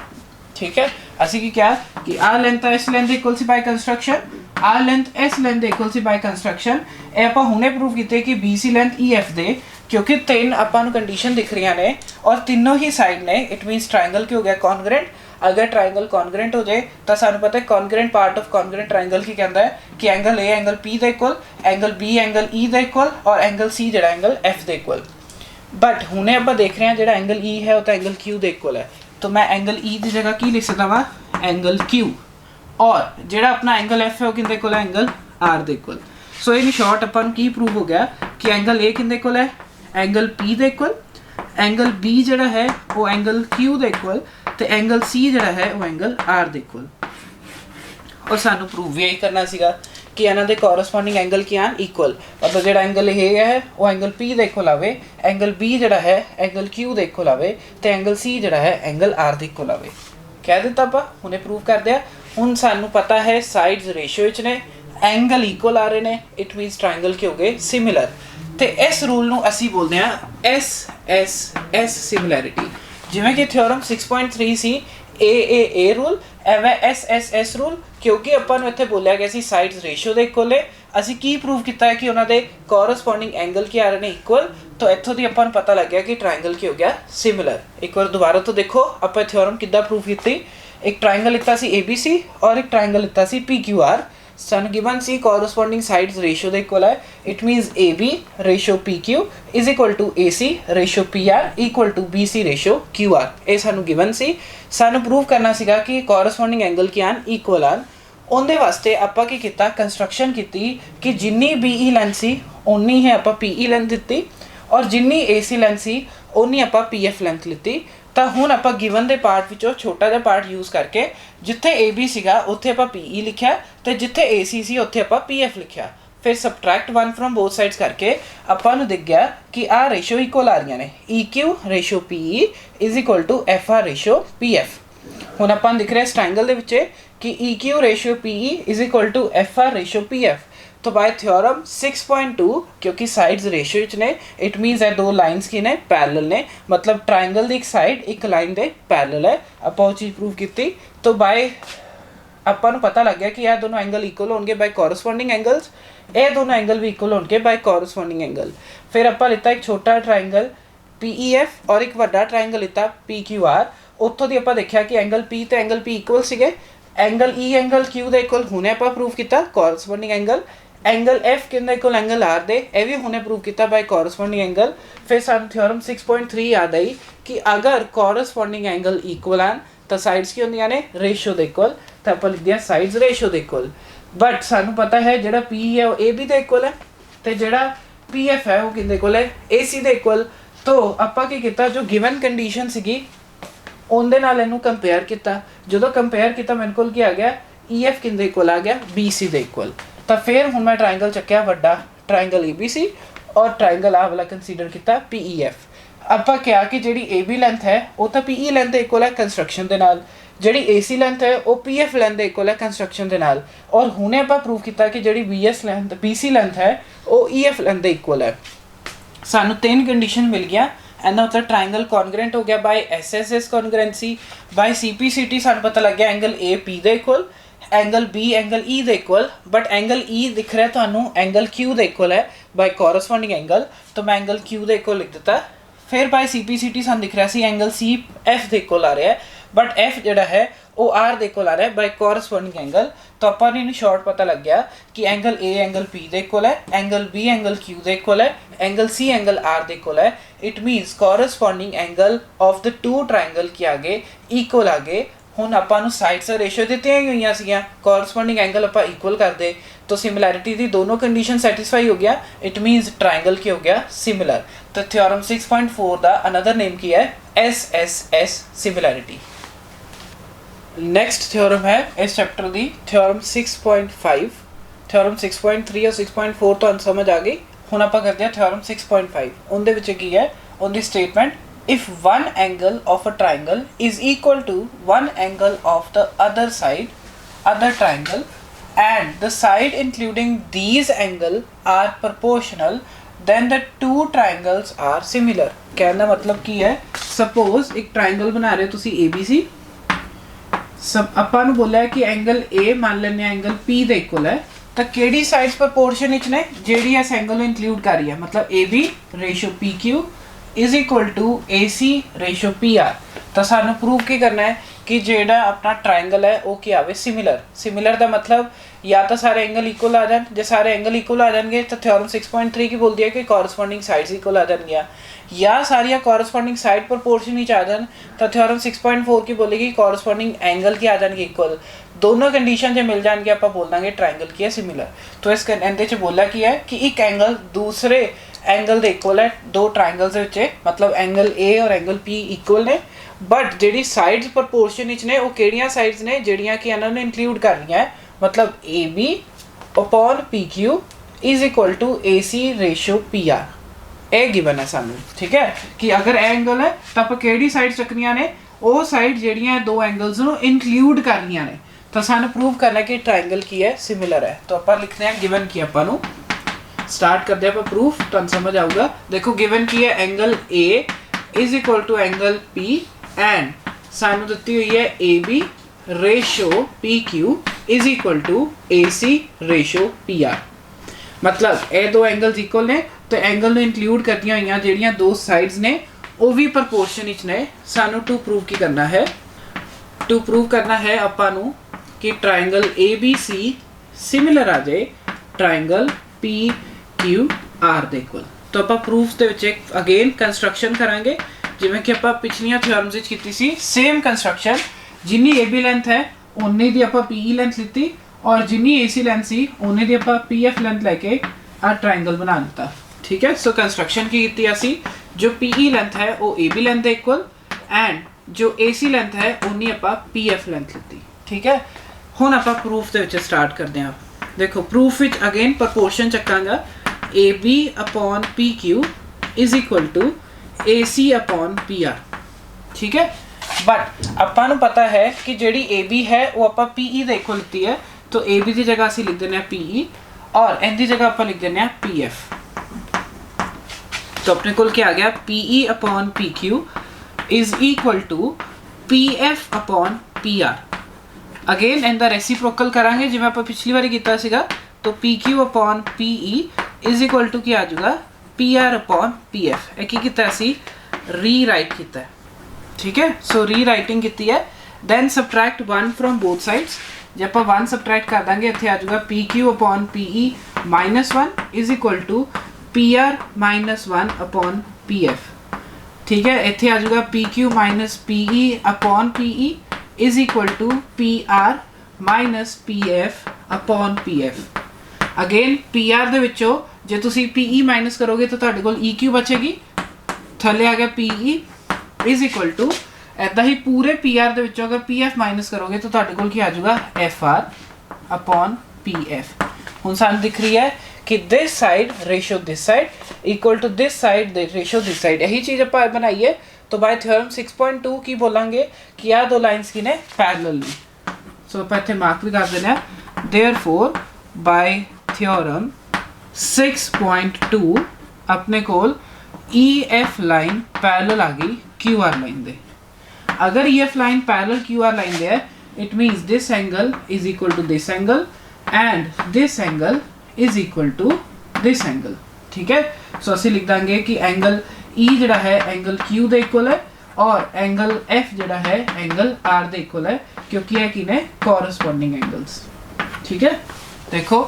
ठीक है। ਅਸੀਂ ਕੀ ਕਿਹਾ ਕਿ ਆ ਲੈਂਥ ਇਸ ਲੈਂਥ ਦੇ ਇਕੁਅਲ ਸੀ ਬਾਈ ਕੰਸਟਰਕਸ਼ਨ ਆ ਲੈਂਥ ਇਸ ਲੈਂਥ ਦੇ ਇਕੁਅਲ ਸੀ ਬਾਈ ਕੰਸਟਰਕਸ਼ਨ। ਇਹ ਆਪਾਂ ਹੁਣੇ ਪ੍ਰੂਵ ਕੀਤੇ ਕਿ BC ਲੈਂਥ EF ਦੇ क्योंकि तीन ਆਪਾਂ ਨੂੰ कंडीशन दिख रही ने और तीनों ही साइड ने, इट मीनस ट्राइंगल की हो गया कॉन्ग्रेंट। अगर ट्राइंगल कॉन्ग्रेंट हो जाए तो सानू पता है congruent part of congruent triangle की कहता है कि एंगल ए एंगल पी दे equal, angle B angle E दे इक्वल और एंगल सी जिहड़ा एंगल एफ दे इक्वल। बट हुणे आपां देख रहे हैं जिहड़ा एंगल ई है वो तो एंगल क्यू दे इक्वल है, तो मैं एंगल ई की जगह की लिख सकदा वा एंगल क्यू, और जिहड़ा अपना एंगल एफ है वो किंदे इक्वल है एंगल आर दे इक्वल। सो इन शॉर्ट अपन की प्रूव हो गया कि एंगल ए किंदे इक्वल है एंगल पी दे इक्वल, एंगल बी जिहड़ा है वो एंगल क्यू दे इक्वल, तो एंगल सी जिहड़ा है वो एंगल आर दे इक्वल। और सानू प्रूव भी यही करना सीगा कि इन्हां दे कोरस्पोंडिंग एंगल की आन इक्वल, मतलब जिहड़ा एंगल ए है वो एंगल पी दे इक्वल आवे, एंगल बी जिहड़ा है एंगल क्यू दे इक्वल आवे, तो एंगल सी जिहड़ा है एंगल आर दे इक्वल आवे। कह दिता आपां हुणे प्रूव कर दिया। हुण सानू पता है साइड्स रेशियो विच ने, एंगल इक्वल आ रहे ने, इट मीनस ट्राइंगल के हो गए सिमिलर। तो इस रूल नूं असीं बोलते हैं एस एस एस सिमिलैरिटी। जिवें कि थ्योरम 6.3 सी ए रूल, एवं एस एस एस रूल, क्योंकि अपन इत्थे बोलिया गया सी साइड्स रेशियो दे इक्वल है, असीं की प्रूव किया है कि उन्होंने कोरस्पोंडिंग एंगल के आ रहे हैं इक्वल, तो इत्थों दी अपन पता लग गया कि ट्राइंगल की हो गया सिमिलर। एक बार दोबारा तो देखो आप थ्योरम किद्दां प्रूव की। एक ट्राइंगल लिता सी ए बी सी और एक ट्राइंगल लिता सी पी क्यू आर। सानू गिवन सी कोरस्पोंडिंग साइड्स रेशियो दे इक्वल है, it means A B ratio P Q is equal to A C ratio P R equal to B C ratio Q R. ये सानू given सी, सानू prove करना सीगा कि कोरस्पोंडिंग एंगल की आन इक्वल आन। उनके वास्ते आपां की कीता कंस्ट्रक्शन की कि जिन्नी बी ई लेंथ सी उन्नी ही आपां पी ई लेंथ दित्ती, और जिन्नी ए सी लेंथ सी उन्नी आपां पी एफ लेंथ लित्ती। तो हुण आपां गिवन दे पार्ट विचों छोटा जिहा पार्ट यूज़ करके जिथे ए बी सीगा उत्थे आपां पी ई लिखिया, तो जिथे ए सी सी उत्थे आपां पी एफ लिखिया। फिर subtract one from both sides करके आपां नूं दिख गया कि आ रेशियो इक्वल आ रही ने, E Q ratio P E is equal to F R ratio P F. हुण आपां दिख रहा इस ट्राइंगल दे विच कि E Q ratio P E is equal to F R ratio P F. तो बाय थ्योरम 6.2 क्योंकि साइड्स रेशियो ने, इट मीनस है दो लाइन्स की ने पैरेलल ने, मतलब ट्राइंगल दी एक साइड एक लाइन दे पैरेलल है, आपां वो चीज़ प्रूव की। तो बाय आपां नूं पता लग गया कि यह दोनों एंगल इक्वल होंगे बाय कोरस्पोंडिंग एंगल्स, ये दोनों एंगल भी इक्वल होंगे बाय कोरस्पोंडिंग एंगल। फिर आपां लिता एक छोटा ट्राइंगल पी ई एफ और एक वड्डा ट्राइंगल लिता पी क्यू आर। उत्थों दी आपां देखिया कि एंगल पी तो एंगल पी इक्वल सीगे, एंगल ई एंगल क्यू दे इक्वल हुणे आपां प्रूव किया कोरस्पोंडिंग एंगल, एंगल एफ किंदा इक्वल एंगल आर दे, यह भी हुणे प्रूव किया बाय कोरस्पोंडिंग एंगल। फिर सानू थ्योरम 6.3 याद आई कि अगर कोरस्पोंडिंग एंगल इक्वल आन तो साइड्स की होंदियां ने रेशियो दे इक्वल, तो आपां लिख दिया साइड्स रेशियो दे इक्वल। बट सानू पता है जिहड़ा पी है वो ए बी दे इक्वल है, तो जिहड़ा पी एफ है वो किंदे इक्वल है ए सी दे इक्वल। तो आपां की कीता जो गिवन कंडीशन सीगी उनदे नाल इहनूं कंपेयर किया, जो कंपेयर किया मेरे को क्या आ गया ई एफ किंदे इक्वल आ गया बी सी दे इक्वल। तो फिर हुण मैं ट्राइंगल चक्या वड्डा ट्राइंगल ए बी सी और ट्राइंगल आ वाला कंसीडर किया पी ई एफ। आपां क्या कि जिहड़ी ए बी लेंथ है वो तो पी ई लेंथ दे इक्वल है कंस्ट्रक्शन दे नाल, जिहड़ी ए सी लेंथ है वो पी एफ लेंथ दे इक्वल है कंस्ट्रक्शन दे नाल, और हुणे आपां प्रूव किया कि जिहड़ी B S length B C length है वो ई एफ लेंथ दे इक्वल है। सानू तीन कंडीशन मिल गया, एंड मतलब ट्राइंगल कॉन्ग्रेंट हो गया by S S S congruency, by C P C T सानू पता लग गया एंगल ए पी दे equal, angle B angle E दे इक्वल, बट एंगल ई दिख रहा है थानू एंगल क्यू दे इक्वल है बाय कोरस्पोंडिंग एंगल, तो मैं एंगल क्यू दे इक्वल लिख दिता। फिर by C P C T सानू दिख रहा सी एंगल सी एफ दे इक्वल आ रहा है, बट एफ जिहड़ा है वो आर दे इक्वल आ रहा है बाय कोरस्पोंडिंग एंगल। तो आपां नूं शॉर्ट पता लग गया कि एंगल ए एंगल पी दे इक्वल है, एंगल बी एंगल क्यू दे इक्वल है, एंगल सी एंगल आर दे इक्वल है। It means corresponding angle of the two triangle के आगे इक्वल आ गए। हुण आपां नूं साइड्स रेशियो दित्तियां ही होईयां सीगियां, कोरस्पोंडिंग एंगल आपां इक्वल कर दे तो सिमिलैरिटी दी दोनों कंडीशन सैटिस्फाई हो गया, इट मीनस ट्राइंगल की हो गया सिमिलर। तो थ्योरम 6.4 का अनदर नेम की है S S S similarity. Next theorem है इस चैप्टर की थ्योरम 6.5। थ्योरम 6.3 और 6.4 तो समझ आ गई, हुण आपां करदे हां थ्योरम 6.5। उनदे विच की है उनदी statement, if one angle of a triangle is equal to one angle of the other triangle and the side including these angle are proportional, then the two triangles are similar। कहना मतलब की है, suppose एक triangle बना रहे हो तुसी ABC, सब आपां नूं बोलिया कि एंगल A मान लेने एंगल P दे इक्वल है, ਤਾਂ ਕਿਹੜੀ ਸਾਈਡਸ ਪ੍ਰਪੋਰਸ਼ਨ ਵਿੱਚ ਨੇ ਜਿਹੜੀ ਇਸ ਐਂਗਲ ਨੂੰ ਇਨਕਲੂਡ ਕਰ ਰਹੀ ਹੈ, ਮਤਲਬ AB ratio PQ is equal to AC ratio PR। तो सानू प्रूव की करना है कि जेड़ा अपना ट्रायंगल है वो क्या आवे सिमिलर। सिमिलर का मतलब या तो सारे एंगल इक्वल आ जाए, जो सारे एंगल इक्वल आ जाएंगे तो थ्योरम 6.3 की बोलती है कि कॉरस्पॉन्डिंग साइड्स इक्वल आ जाएंगे, या सारिया कॉरस्पॉन्डिंग साइड प्रपोर्शन ही आ जाए तो थ्योरम 6.4 की बोलेगी कॉरस्पॉन्डिंग एंगल की आ जाएंगे इक्वल। दोनों कंडीशन जो मिल जाएंगे आप बोल देंगे ट्रायंगल की है सिमिलर। तो इस कहते च बोला कि है कि एक एंगल दूसरे एंगल दे इक्वल है, दो ट्रायंगल्स दे विच मतलब एंगल A और एंगल P इक्वल ने, बट जिहड़ी साइड्स प्रपोर्शन विच ने वो किहड़ियां साइड्स ने जिहड़ियां कि इन्हां नूं इंक्लूड कर रही हैं, मतलब AB upon PQ is equal to AC ratio PR। ये गिवन है सानू, ठीक है, कि अगर एंगल है तो आप किहड़ी साइड चकनियां ने वो साइड जिहड़ियां दो एंगल्स नूं इंक्लूड कर रही ने। तो सानू प्रूव करना कि ट्रायंगल की है सिमिलर है। तो आप लिखते हैं गिवन की आपां नूं स्टार्ट करते हैं प्रूफ, तो समझ आऊगा। देखो गिवन की है angle A is equal to angle P and सानू दिती हुई है AB ratio PQ is equal to AC ratio PR। मतलब ये दो एंगल्स इक्वल ने तो एंगल नूं इंक्लूड करदियां होईयां जिहड़ियां दो साइड्स ने वो भी प्रपोर्शन विच ने। सानू टू प्रूव की करना है, टू प्रूव करना है आपां नूं कि ट्रायंगल ABC सिमिलर आ जाए ट्रायंगल PQR दे इक्वल। तो आप प्रूफ दे विच एक अगेन कंस्ट्रक्शन करांगे जिवें कि आपां पिछलियां थ्योरम्स विच कीती सी, सेम कंस्ट्रक्शन। जिन्नी AB लेंथ है उन्नी दी आपां PE लेंथ लीती और जिन्नी AC लेंथ सी उन्नी दी आपां PF लेंथ लेके आ ट्रायंगल बना दिता, ठीक है। सो कंस्ट्रक्शन की कीती असी, जो PE लेंथ है वो AB लेंथ दे इक्वल एंड जो AC लेंथ है उन्नी आपां PF लेंथ लीती, ठीक है। हुण आपां प्रूफ दे विच स्टार्ट करदे हां। देखो प्रूफ विच अगेन प्रपोर्शन चकांगा AB upon PQ is equal to AC upon PR, ठीक है। बट आपां नूं पता है कि जिहड़ी AB है वो आपां PE दे इक्वल लीती है, तो AB की जगह असीं लिख देने हैं PE और इनकी जगह आपां लिख देने हैं PF। तो अपने कोल क्या आ गया, PE upon PQ is equal to PF upon PR। Again इनका रेसिप्रोकल करांगे जिवें आपां पिछली बारी कीता सीगा, तो PQ upon PE is equal to क्या आ जाएगा PR अपॉन PF। एक ही कीता सी रीराइट कीता है, ठीक है। सो रीराइटिंग कीती है, then subtract 1 from both sides. जे आपां 1 सबट्रैक्ट कर देंगे इत्थे आ जाएगा PQ upon PE -1 is equal to PR -1 upon PF, ठीक है। इत्थे आ जाएगा PQ minus PE upon PE is equal to PR minus PF upon PF। Again PR दे विचों जे तुसी PE माइनस करोगे तो तुहाडे कोल EQ बचेगी, थल्ले आ गया PE इज इक्वल टू ऐदा ही पूरे PR दे विचों अगर PF माइनस करोगे तो तुहाडे कोल क्या आ जाएगा FR अपॉन PF। हुण सानूं दिख रही है कि this side ratio this side equal to this side ratio this side, यही चीज़ आप बनाई है। तो बाय थ्योरम 6.2 की बोलेंगे कि यह दो लाइन्स की ने पैरेलल ने। सो आप इत्थे मार्क भी कर देना, देयरफॉर बाय थ्योरम 6.2 अपने कोल EF लाइन पैरेलल आ गई QR लाइन दे। अगर EF line parallel QR line दे है it means this angle is equal to this angle and this angle is equal to this angle, ठीक है। सो असं लिख देंगे कि एंगल E जड़ा है एंगल Q दे इक्वल है और एंगल F जड़ा है एंगल R दे इक्वल है, क्योंकि है कि ने कॉरस्पॉन्डिंग एंगल्स, ठीक है। देखो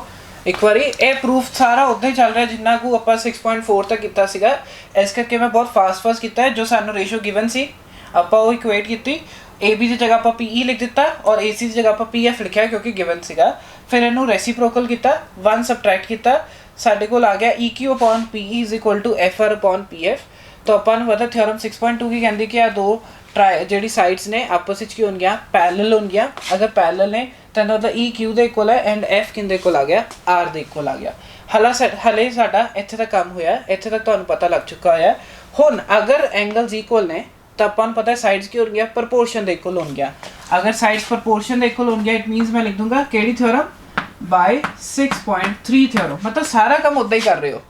एक बारी ये प्रूफ सारा उदा ही चल रहा है जिन्ना को आपां 6.4 तक कीता सीगा, इस करके मैं बहुत फास्ट कीता है। जो सानू रेशो गिवन सी आपां वो इक्वेट कीती, AB की जगह आपां PE लिख दिता और AC की जगह आपां PF लिखा क्योंकि गिवन सीगा। फिर इनू रेसिप्रोकल कीता, 1 सबट्रैक्ट कीता, साडे कोल आ गया EQ upon PE is equal to FR upon PF। तो आपां नूं पता थ्योरम 6.2 की कहंदी कि आ दो जिहड़ी साइड्स ने आपस विच की होणगियां पैरेलल होणगियां। अगर पैरेलल ने तो मतलब EQ दे इक्वल है एंड F किंदे कोल आ गया R दे इक्वल आ गया। हले साडा इत्थे तक काम होया, इत्थे तक तुहानूं पता लग चुका है। हुण अगर एंगल्स इक्वल ने तो अपन पता है साइड्स की होणगियां प्रपोर्शन दे इक्वल होणगियां। अगर साइड्स प्रपोर्शन दे इक्वल होणगियां इट मीन्स मैं लिख दूंगा केड़ी थ्योरम बाय 6.3 थ्योरम। मतलब सारा काम उदा ही कर रहे हो,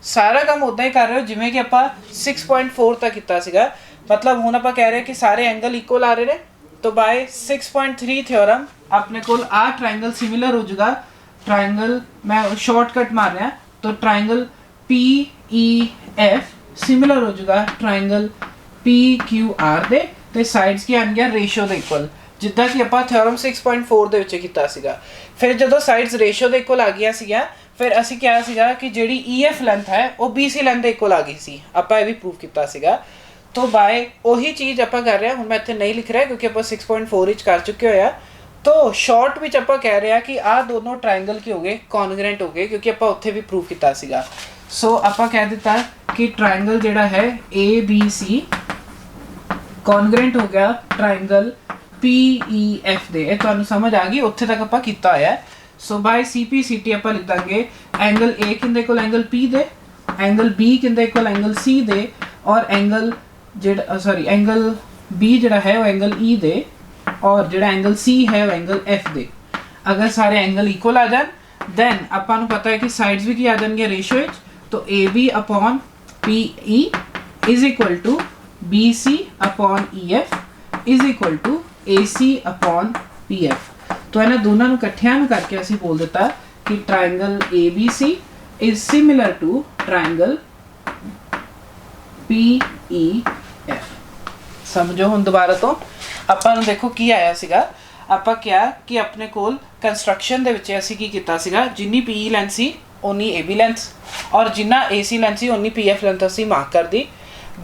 सारा काम उदा ही कर रहे हो जिवें कि आपां 6.4 तक कीता सीगा। मतलब हुण आपां कह रहे हैं कि सारे एंगल इक्वल आ रहे हैं, तो बाय 6.3 थ्योरम अपने कोल आ ट्रायंगल सिमिलर हो जाएगा ट्राइंगल मैं शॉर्टकट मार रहा तो ट्राइंगल PEF सिमिलर हो जाएगा ट्राइंगल PQR ਦੇ ਤੇ ਸਾਈਡਸ ਕੀ ਆਣਗੀਆਂ ਰੇਸ਼ੋ ਦੇ ਇਕੁਅਲ ਜਿੱਦਾਂ ਕਿ ਆਪਾਂ ਥਿਓਰਮ 6.4 ਦੇ ਵਿੱਚ ਕੀਤਾ ਸੀਗਾ। ਫਿਰ ਜਦੋਂ ਸਾਈਡਸ ਰੇਸ਼ੋ ਦੇ ਇਕੁਅਲ ਆ ਗਈਆਂ ਸੀਗੀਆਂ ਫਿਰ ਅਸੀਂ ਕਿਹਾ ਸੀਗਾ ਕਿ ਜਿਹੜੀ EF ਲੈਂਥ ਹੈ ਉਹ BC ਲੈਂਥ ਦੇ ਇਕੁਅਲ ਆ ਗਈ ਸੀ। ਆਪਾਂ ਇਹ ਵੀ ਪ੍ਰੂਫ ਕੀਤਾ ਸੀਗਾ। तो बाय ਉਹੀ ਚੀਜ਼ ਆਪਾਂ ਕਰ ਰਹੇ ਹਾਂ। ਹੁਣ ਮੈਂ ਇੱਥੇ ਨਹੀਂ ਲਿਖ ਰਿਹਾ ਕਿਉਂਕਿ ਆਪਾਂ 6.4 ਵਿੱਚ ਕਰ ਚੁੱਕੇ ਹੋਇਆ। तो शॉर्ट ਵਿੱਚ ਆਪਾਂ ਕਹਿ ਰਹੇ ਹਾਂ ਕਿ ਆ ਦੋਨੋਂ ਟ੍ਰਾਇੰਗਲ ਕੀ ਹੋ ਗਏ ਕੌਨਗਰੈਂਟ ਹੋ ਗਏ ਕਿਉਂਕਿ ਆਪਾਂ ਉੱਥੇ ਵੀ ਪ੍ਰੂਫ ਕੀਤਾ ਸੀਗਾ। ਸੋ ਆਪਾਂ ਕਹਿ ਦਿੱਤਾ ਕਿ ਟ੍ਰਾਇੰਗਲ ਜਿਹੜਾ ਹੈ ABC ਕੌਨਗਰੈਂਟ ਹੋ ਗਿਆ ਟ੍ਰਾਇੰਗਲ PEF ਦੇ। ਇਹ ਤੁਹਾਨੂੰ ਸਮਝ ਆ ਗਈ ਉੱਥੇ ਤੱਕ ਆਪਾਂ ਕੀਤਾ ਹੋਇਆ। ਸੋ ਬਾਈ CPCT ਆਪਾਂ ਲਿਖ ਦਾਂਗੇ ਐਂਗਲ A ਕਿੰਦੇ ਕੋਲ ਐਂਗਲ P ਦੇ, ਐਂਗਲ B ਕਿੰਦੇ ਕੋਲ ਐਂਗਲ C ਦੇ ਔਰ ਐਂਗਲ ਜਿਹੜਾ ਸੌਰੀ ਐਂਗਲ B ਜਿਹੜਾ ਹੈ ਉਹ ਐਂਗਲ E ਦੇ और जो एंगल C है वो एंगल F दे। अगर सारे एंगल इक्वल आ जाए दैन ਆਪਾਂ ਨੂੰ ਪਤਾ ਹੈ ਕਿ ਸਾਈਡਸ ਵੀ ਕੀ ਆ ਜਾਣਗੇ ਰੇਸ਼ੋ ਵਿੱਚ। तो AB upon PE is equal to BC upon EF is equal to AC upon PF। तो ਇਹਨਾਂ ਦੋਨਾਂ ਨੂੰ ਇਕੱਠਿਆਂ ਨੂੰ ਕਰਕੇ ਅਸੀਂ ਬੋਲ ਦਿੱਤਾ ਕਿ triangle ABC is similar to triangle PEF। समझो ਹੁਣ ਦੁਬਾਰਾ ਤੋਂ ਆਪਾਂ ਨੂੰ ਦੇਖੋ ਕੀ ਆਇਆ ਸੀਗਾ। ਆਪਾਂ ਕਿਹਾ ਕਿ ਆਪਣੇ ਕੋਲ ਕੰਸਟਰਕਸ਼ਨ ਦੇ ਵਿੱਚ ਅਸੀਂ ਕੀ ਕੀਤਾ ਸੀਗਾ ਜਿੰਨੀ PE ਲੈਂਥ ਸੀ ਉਨੀ AB ਲੈਂਥ ਔਰ ਜਿੰਨਾ AC ਲੈਂਥ ਸੀ ਉਨੀ PF ਲੈਂਥ ਅਸੀਂ ਮਾਰਕ ਕਰਦੀ।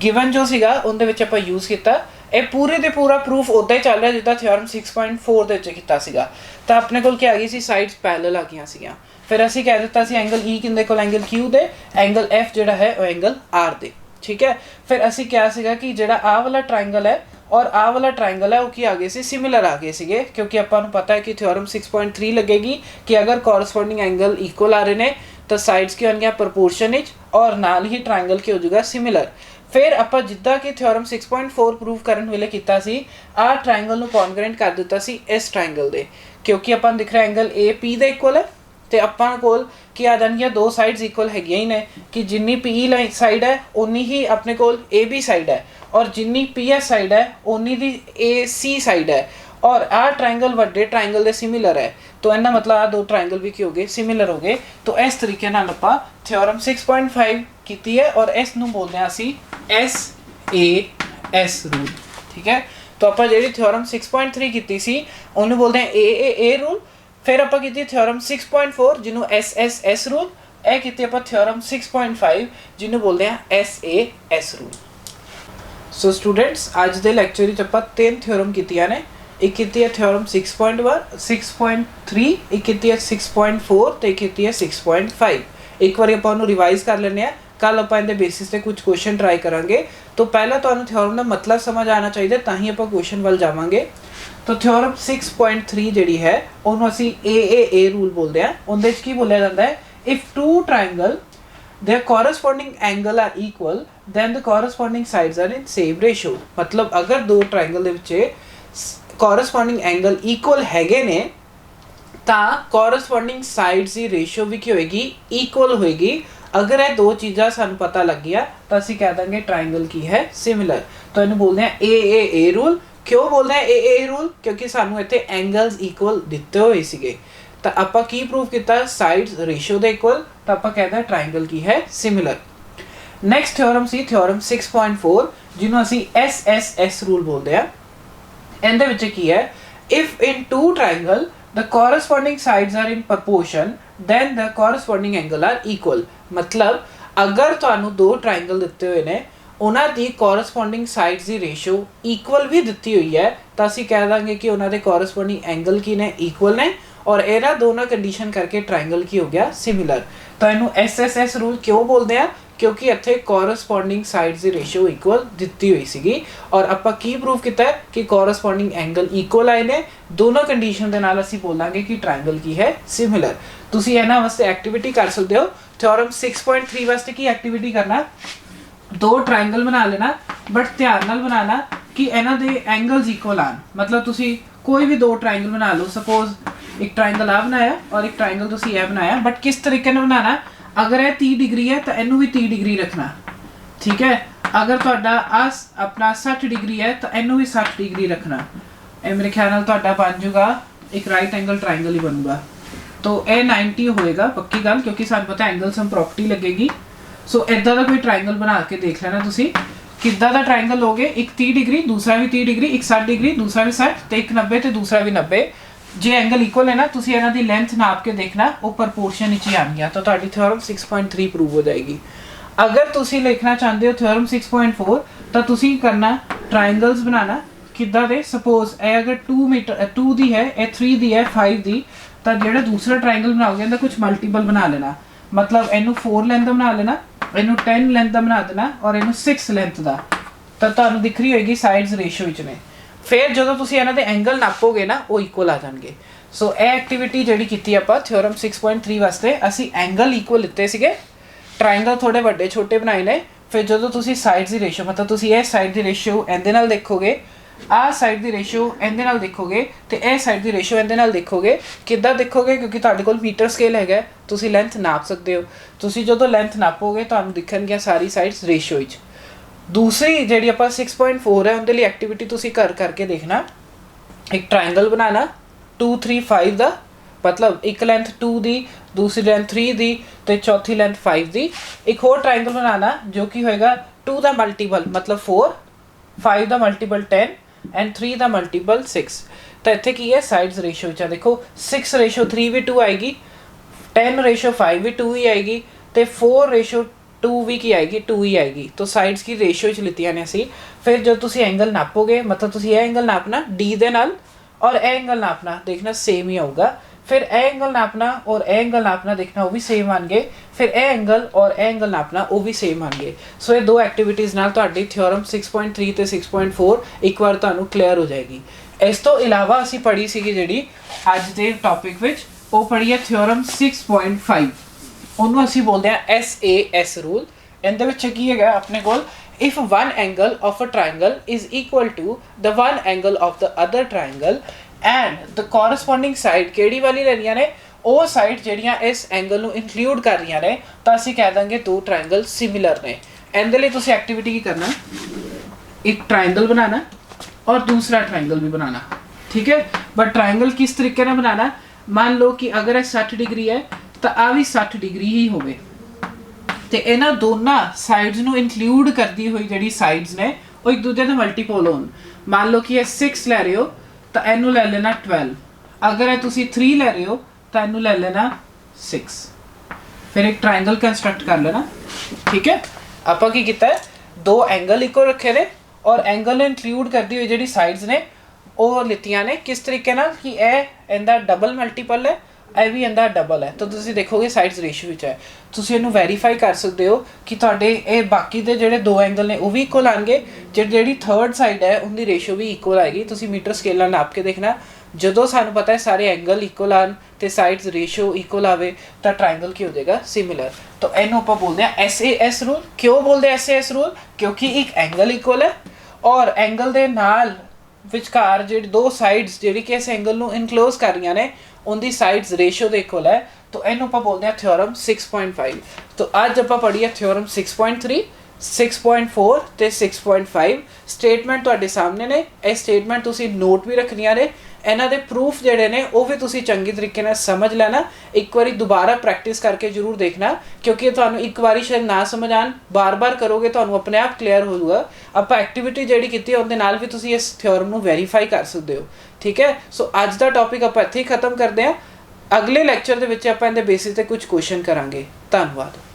ਗਿਵਨ ਜੋ ਸੀਗਾ ਉਹਦੇ ਵਿੱਚ ਆਪਾਂ ਯੂਜ਼ ਕੀਤਾ। ਇਹ ਪੂਰੇ ਦੇ ਪੂਰਾ ਪ੍ਰੂਫ ਉਦਾਂ ਹੀ ਚੱਲ ਰਿਹਾ ਜਿੱਦਾਂ ਥਿਓਰਮ 6.4 ਦੇ ਵਿੱਚ ਕੀਤਾ ਸੀਗਾ। ਤਾਂ ਆਪਣੇ ਕੋਲ ਕੀ ਆ ਗਈ ਸੀ ਸਾਈਡਸ ਪੈਰਲਲ ਆ ਗਈਆਂ ਸੀਗੀਆਂ। ਫਿਰ ਅਸੀਂ ਕਹਿ ਦਿੱਤਾ ਸੀ ਐਂਗਲ E ਕਿੰਦੇ ਕੋਲ ਐਂਗਲ Q ਦੇ, ਐਂਗਲ F ਜਿਹੜਾ ਹੈ ਉਹ ਐਂਗਲ R ਦੇ। ਠੀਕ ਹੈ। ਫਿਰ ਅਸੀਂ ਕਿਹਾ ਸੀਗਾ ਕਿ ਜਿਹੜਾ ਆਹ ਵਾਲਾ ਟ੍ਰਾਇੰਗਲ ਹੈ और आ वाला ट्रायंगल है वो की आ गए सी सिमिलर आ गए सीगे क्योंकि अपन को पता है कि थ्योरम 6.3 लगेगी कि अगर कॉरस्पॉन्डिंग एंगल इक्वल आ रहे ने तो साइड्स की होंगे प्रोपोर्शन और नाल ही ट्रायंगल की हो जाएगा सिमिलर। फिर ਆਪਾਂ ਜਿੱਦਾਂ ਕਿ ਥਿਓਰਮ 6.4 ਪ੍ਰੂਫ ਕਰਨ ਵੇਲੇ ਕੀਤਾ ਸੀ ਆ ਟ੍ਰਾਇੰਗਲ ਨੂੰ ਕੌਨਗਰੈਂਟ ਕਰ ਦਿੱਤਾ ਸੀ ਇਸ ਟ੍ਰਾਇੰਗਲ ਦੇ ਕਿਉਂਕਿ ਆਪਾਂ ਦਿਖ ਰਿਹਾ ਐਂਗਲ AP ਦੇ ਇਕੁਅਲ ਹੈ ਤੇ ਆਪਾਂ ਕੋਲ ਕੀ ਆ ਜਾਣਗੀਆਂ ਦੋ ਸਾਈਡਸ ਇਕੁਅਲ ਹੈਗੀਆਂ ਹੀ ਨੇ ਕਿ ਜਿੰਨੀ PE ਲਾਈਨ ਸਾਈਡ ਹੈ ਉਨੀ ਹੀ ਆਪਣੇ ਕੋਲ AB ਸਾਈਡ ਹੈ और जिन्नी PS साइड है उन्नी दी AC साइड है और आ ट्रायंगल वड्डे ट्रायंगल दे सिमिलर है। तो इनका मतलब आ दो ट्रायंगल भी की हो गए सिमिलर हो गए। तो इस तरीके नाल आपां थ्योरम 6.5 कीती है और इस नूं बोलदे हां असीं SAS रूल। ठीक है। तो आपां जिहड़ी थ्योरम 6.3 कीती सी उहनूं बोलदे हां AAA रूल। फिर आपां कीती थ्योरम 6.4 जिन्हों SSS रूल। ਇਹ ਕੀਤੀ ਆਪਾਂ थ्योरम 6.5 ਜਿਹਨੂੰ ਬੋਲਦੇ ਆ SAS रूल। सो स्टूडेंट्स अज के लैक्चर में आप तीन थ्योरम कीतियां ने। एक की है थ्योरम 6.1 6.3 एक की है 6.4 तो एक की है 6.5। एक बार आप रिवाइज कर लेने कल आप इनके बेसिस से कुछ क्वेश्चन ट्राई करांगे। तो पहला तो थ्योरम का मतलब समझ आना चाहिए ताही आप क्वेश्चन वाल जावांगे। तो थ्योरम 6.3 जी है उन्होंने असी AAA रूल बोलते हैं। उनके की बोलिया जाता है if two triangle their corresponding angle are equal then the corresponding sides are in same ratio। मतलब अगर दो ट्रायंगल ਦੇ ਵਿੱਚ corresponding angle equal ਹੈਗੇ ਨੇ ਤਾਂ corresponding sides ਦੀ ratio ਵੀ ਕੀ ਹੋਏਗੀ equal ਹੋਏਗੀ। अगर ਇਹ ਦੋ ਚੀਜ਼ਾਂ ਸਾਨੂੰ ਪਤਾ ਲੱਗ ਗਿਆ ਤਾਂ ਅਸੀਂ ਕਹਿ ਦਾਂਗੇ ट्रायंगल ਕੀ ਹੈ सिमिलर। तो ਇਹਨੂੰ ਬੋਲਦੇ ਆ AAA रूल। क्यों बोलते हैं AAA रूल क्योंकि ਸਾਨੂੰ ਇੱਥੇ angles equal ਦਿੱਤੇ ਹੋਏ ਸੀਗੇ। तो ਆਪਾਂ ਕੀ ਪ੍ਰੂਵ ਕੀਤਾ ਸਾਈਡਸ ਰੇਸ਼ੀਓ ਦੇ ਇਕੁਅਲ ਤਾਂ ਆਪਾਂ ਕਹਿੰਦੇ ਆ ਟ੍ਰਾਇੰਗਲ ਕੀ ਹੈ ਸਿਮਿਲਰ। ਨੈਕਸਟ ਥਿਓਰਮ ਸੀ ਥਿਓਰਮ 6.4 ਜਿਹਨੂੰ ਅਸੀਂ SSS ਰੂਲ ਬੋਲਦੇ ਆ। ਇਹਦੇ ਵਿੱਚ ਕੀ ਹੈ if in two triangle the corresponding sides are in proportion then the corresponding angle are equal। मतलब ਅਗਰ ਤੁਹਾਨੂੰ ਦੋ ਟ੍ਰਾਇੰਗਲ ਦਿੱਤੇ ਹੋਏ ਨੇ ਉਹਨਾਂ ਦੀ corresponding sides ਦੀ ਰੇਸ਼ੀਓ ਇਕੁਅਲ ਵੀ ਦਿੱਤੀ ਹੋਈ ਹੈ ਤਾਂ ਅਸੀਂ ਕਹਿ ਦਾਂਗੇ ਕਿ ਉਹਨਾਂ ਦੇ corresponding angle ਕੀ ਨੇ ਇਕੁਅਲ ਨੇ और ਇਹਨਾਂ दोनों कंडीशन करके ट्रायंगल की हो गया सिमिलर। तो इनू SSS रूल क्यों बोलते हैं क्योंकि इत्थे कॉरस्पॉन्डिंग साइड्स की रेशियो इक्वल दिती हुई सीगी और आपां की प्रूव किया है कि कॉरस्पॉन्डिंग एंगल इक्वल आए ने दोनों कंडीशन दे नाल असीं बोलांगे कि ट्रायंगल की है सिमिलर। तुसीं इन्हां वास्ते एक्टिविटी कर सकते हो। थ्योरम 6.3 वास्ते की एक्टिविटी करना दो ट्रायंगल बना लेना बट ध्यान नाल बनाना कि इन्हां दे एंगल्स इक्वल आन। मतलब तुसीं कोई भी दो ट्रायंगल बना लो सपोज एक ट्रायंगल आ बनाया और एक ट्रायंगल तुसीं ए बनाया बट किस तरीके ने बनाना अगर यह 30 डिग्री है तो इनू भी 30 डिग्री रखना। ठीक है। अगर तुहाडा अपना 60 डिग्री है तो इनू भी 60 डिग्री रखना। ये मेरे ख्याल नाल तुहाडा बन जूगा एक राइट एंगल ट्रायंगल ही बनूगा। तो ये 90 होएगा पक्की गल, क्योंकि सानू पता एंगल सम प्रॉपर्टी लगेगी। सो इदा का कोई ट्रायंगल बना के देख लेना तुसी किदा दा ट्रायंगल हो गए, एक 30 डिग्री दूसरा भी 30 डिग्री, एक 60 डिग्री दूसरा भी 60 तो एक 90 तो दूसरा भी 90। जे एंगल इक्वल है ना, तुसी इन्हां दी लेंथ नाप के देखना वो प्रपोर्शन विच ही आउणगीਆਂ, तो तुहाडी थ्योरम 6.3 प्रूव हो जाएगी। अगर तुसी लिखना चाहते हो थ्योरम 6.4 तो तुसी करना ट्रायंगल्स बनाना किदा दे, सपोज ए अगर 2 मीटर 2 दी है, ए 3 दी है, 5 दी, तो जो दूसरा ट्रायंगल बनाओगे इनका कुछ मल्टीपल बना लेना, मतलब इनू 4 लेंथ का बना लेना, इनू 10 लेंथ का बना देना और इनू 6 लेंथ का, तो तुहानू दिख रही होगी साइड्स रेशो विच ने। फिर जो तुसी इन्हां दे एंगल नापोगे ना वो इक्वल आ जाएंगे। सो ये एक्टिविटी जिहड़ी कीती आपां थ्योरम 6.3 वास्ते असी एंगल इक्वल लिते सीगे, ट्रायंगल थोड़े वड्डे छोटे बनाए ने। फिर जो तुसी साइड्स दी रेशो, मतलब तुसी ये साइड दी रेशो इहदे नाल देखोगे, आ साइड दी रेशो इहदे नाल देखोगे, तो यह साइड दी रेशो इहदे नाल देखोगे। किद्दां देखोगे, क्योंकि तुहाडे कोल मीटर स्केल हैगा, तुसी लेंथ नाप सकते हो। तुसी जो लेंथ नापोगे तुहानू दिखणगीਆਂ सारी साइड्स रेशो विच। दूसरी जिहड़ी आपां 6.4 है उहदे लई एक्टिविटी तुसी कर करके देखना, एक ट्रायंगल बनाना 2 3 5 दा, मतलब एक लेंथ 2 दी, दूसरी लेंथ 3 दी तो चौथी लेंथ 5 दी। एक होर ट्रायंगल बनाना जो कि होएगा 2 दा मल्टीपल मतलब 4, 5 दा मल्टीपल 10 एंड 3 दा मल्टीपल 6। तो इत्थे की है साइड्स रेशो विच देखो 6 रेशो 3 भी 2 आएगी, 10 रेशो 5 भी 2 ही आएगी, तो 4 रेशो 2 भी की आएगी 2 ही आएगी। तो साइड्स की रेशो विच लितियां ने असी। फिर जो तुसी एंगल नापोगे, मतलब तुसी ये एंगल नापना डी दे नाल और ए एंगल नापना, देखना सेम ही आऊगा। फिर ए एंगल नापना और ए एंगल नापना, देखना वो भी सेम आएंगे। फिर ए एंगल और ए एंगल नापना वो भी सेम आएंगे। सो ये दो एक्टिविटीज़ नाल तुहाडी थ्योरम 6.3 ते 6.4 एक बार तुहानू क्लीयर हो जाएगी। इस तो इलावा असी पढ़ी सीगी जिहड़ी अज दे टॉपिक विच, वो पढ़ी है थ्योरम 6.5, ਉਹਨੂੰ ਅਸੀਂ ਬੋਲਦੇ ਆ SAS ਰੂਲ। ਇਹਦੇ ਵਿੱਚ ਕੀ ਹੈਗਾ ਆਪਣੇ ਕੋਲ, if one angle of a triangle is equal to the one angle of the other triangle and the corresponding side ਕਿਹੜੀ ਵਾਲੀ ਲੈਣੀਆਂ ਨੇ, ਉਹ ਸਾਈਡ ਜਿਹੜੀਆਂ ਇਸ ਐਂਗਲ ਨੂੰ ਇਨਕਲੂਡ ਕਰ ਰਹੀਆਂ ਨੇ, ਤਾਂ ਅਸੀਂ ਕਹਿ ਦਾਂਗੇ ਦੋ ਟ੍ਰਾਇੰਗਲ ਸਿਮਿਲਰ ਨੇ। ਇਹਦੇ ਲਈ ਤੁਸੀਂ ਐਕਟੀਵਿਟੀ ਕੀ ਕਰਨਾ, एक ट्रायंगल बनाना और दूसरा ट्रायंगल भी बनाना, ठीक है। बट ट्रायंगल किस तरीके से बनाना, मान लो कि अगर यह 60 डिग्री है तो आ भी 60 डिग्री ही होवे, तो इन्हां दोनों साइड्स नूं इनकलूड करती हुई जिहड़ी साइड्स ने वो एक दूसरे के मल्टीपल होण। मान लो कि यह 6 लै रहे हो तो इनू लै लेना 12, अगर तुसी 3 लै रहे हो तो इनू लै लेना 6। फिर एक ट्रायंगल कंस्ट्रक्ट कर लेना, ठीक है। आपां की कीता है, दो एंगल इक्वल रखे ने और एंगल इनकलूड करती हुई जिहड़ी साइड्स ने वो लितियां ने किस तरीके नाल कि यह इहदा डबल मल्टीपल है, ਇਹ ਵੀ ਇਹਦਾ ਡਬਲ ਹੈ। ਤਾਂ ਤੁਸੀਂ ਦੇਖੋਗੇ ਸਾਈਡਸ ਰੇਸ਼ੀਓ ਵਿੱਚ ਹੈ, ਤੁਸੀਂ ਇਹਨੂੰ ਵੈਰੀਫਾਈ ਕਰ ਸਕਦੇ ਹੋ ਕਿ ਤੁਹਾਡੇ ਇਹ ਬਾਕੀ ਦੇ ਜਿਹੜੇ ਦੋ ਐਂਗਲ ਨੇ ਉਹ ਵੀ ਇਕੁਅਲ ਆਣਗੇ, ਜਿਹੜੀ ਥਰਡ ਸਾਈਡ ਹੈ ਉਹਦੀ ਰੇਸ਼ੀਓ ਵੀ ਇਕੁਅਲ ਆਏਗੀ। ਤੁਸੀਂ ਮੀਟਰ ਸਕੇਲ ਨਾਲ ਨਾਪ ਕੇ ਦੇਖਣਾ, ਜਦੋਂ ਸਾਨੂੰ ਪਤਾ ਹੈ ਸਾਰੇ ਐਂਗਲ ਇਕੁਅਲ ਆਣ ਤੇ ਸਾਈਡਸ ਰੇਸ਼ੀਓ ਇਕੁਅਲ ਆਵੇ ਤਾਂ ਟ੍ਰਾਇੰਗਲ ਕੀ ਹੋ ਜਾਏਗਾ, ਸਿਮਿਲਰ। ਤਾਂ ਇਹਨੂੰ ਆਪਾਂ ਬੋਲਦੇ ਆ SAS ਰੂਲ। ਕਿਉਂ ਬੋਲਦੇ SAS ਰੂਲ, ਕਿਉਂਕਿ ਇੱਕ ਐਂਗਲ ਇਕੁਅਲ ਹੈ ਔਰ ਐਂਗਲ ਦੇ ਨਾਲ ਵਿਚਕਾਰ ਜਿਹੜੀ ਦੋ ਸਾਈਡਸ ਜਿਹੜੀ ਕਿ ਇਸ ਐਂਗਲ ਨੂੰ ਇਨਕਲੋਜ਼ ਕਰ ਰਹੀਆਂ ਨੇ उनकी साइड्स रेशो दे इक्वल है, तो इनू आप बोलते हैं थ्योरम 6.5। तो अज आप पढ़ी है थ्योरम 6.3, 6.4 ते 6.5। स्टेटमेंट तुहाडे सामने ने, ये स्टेटमेंट तुसी नोट भी रखनियां ने, इन्हां दे प्रूफ जिहड़े ने वो भी तुसी चंगी तरीके नाल समझ लेना। एक बारी दोबारा प्रैक्टिस करके जरूर देखना, क्योंकि तुहानू एक बारी शायद ना समझ आन, बार बार करोगे तुहानू अपने आप क्लीयर हो जाऊगा। आपां एक्टिविटी जिहड़ी कीती उहदे नाल भी तुसी इस थ्योरम नू वेरीफाई कर सकते हो, ठीक है। सो अज का टॉपिक आपां इत्थे ही खत्म करते हैं। अगले लैक्चर दे विच आपां इहदे बेसिस ते कुछ क्वेश्चन करांगे। धन्नवाद।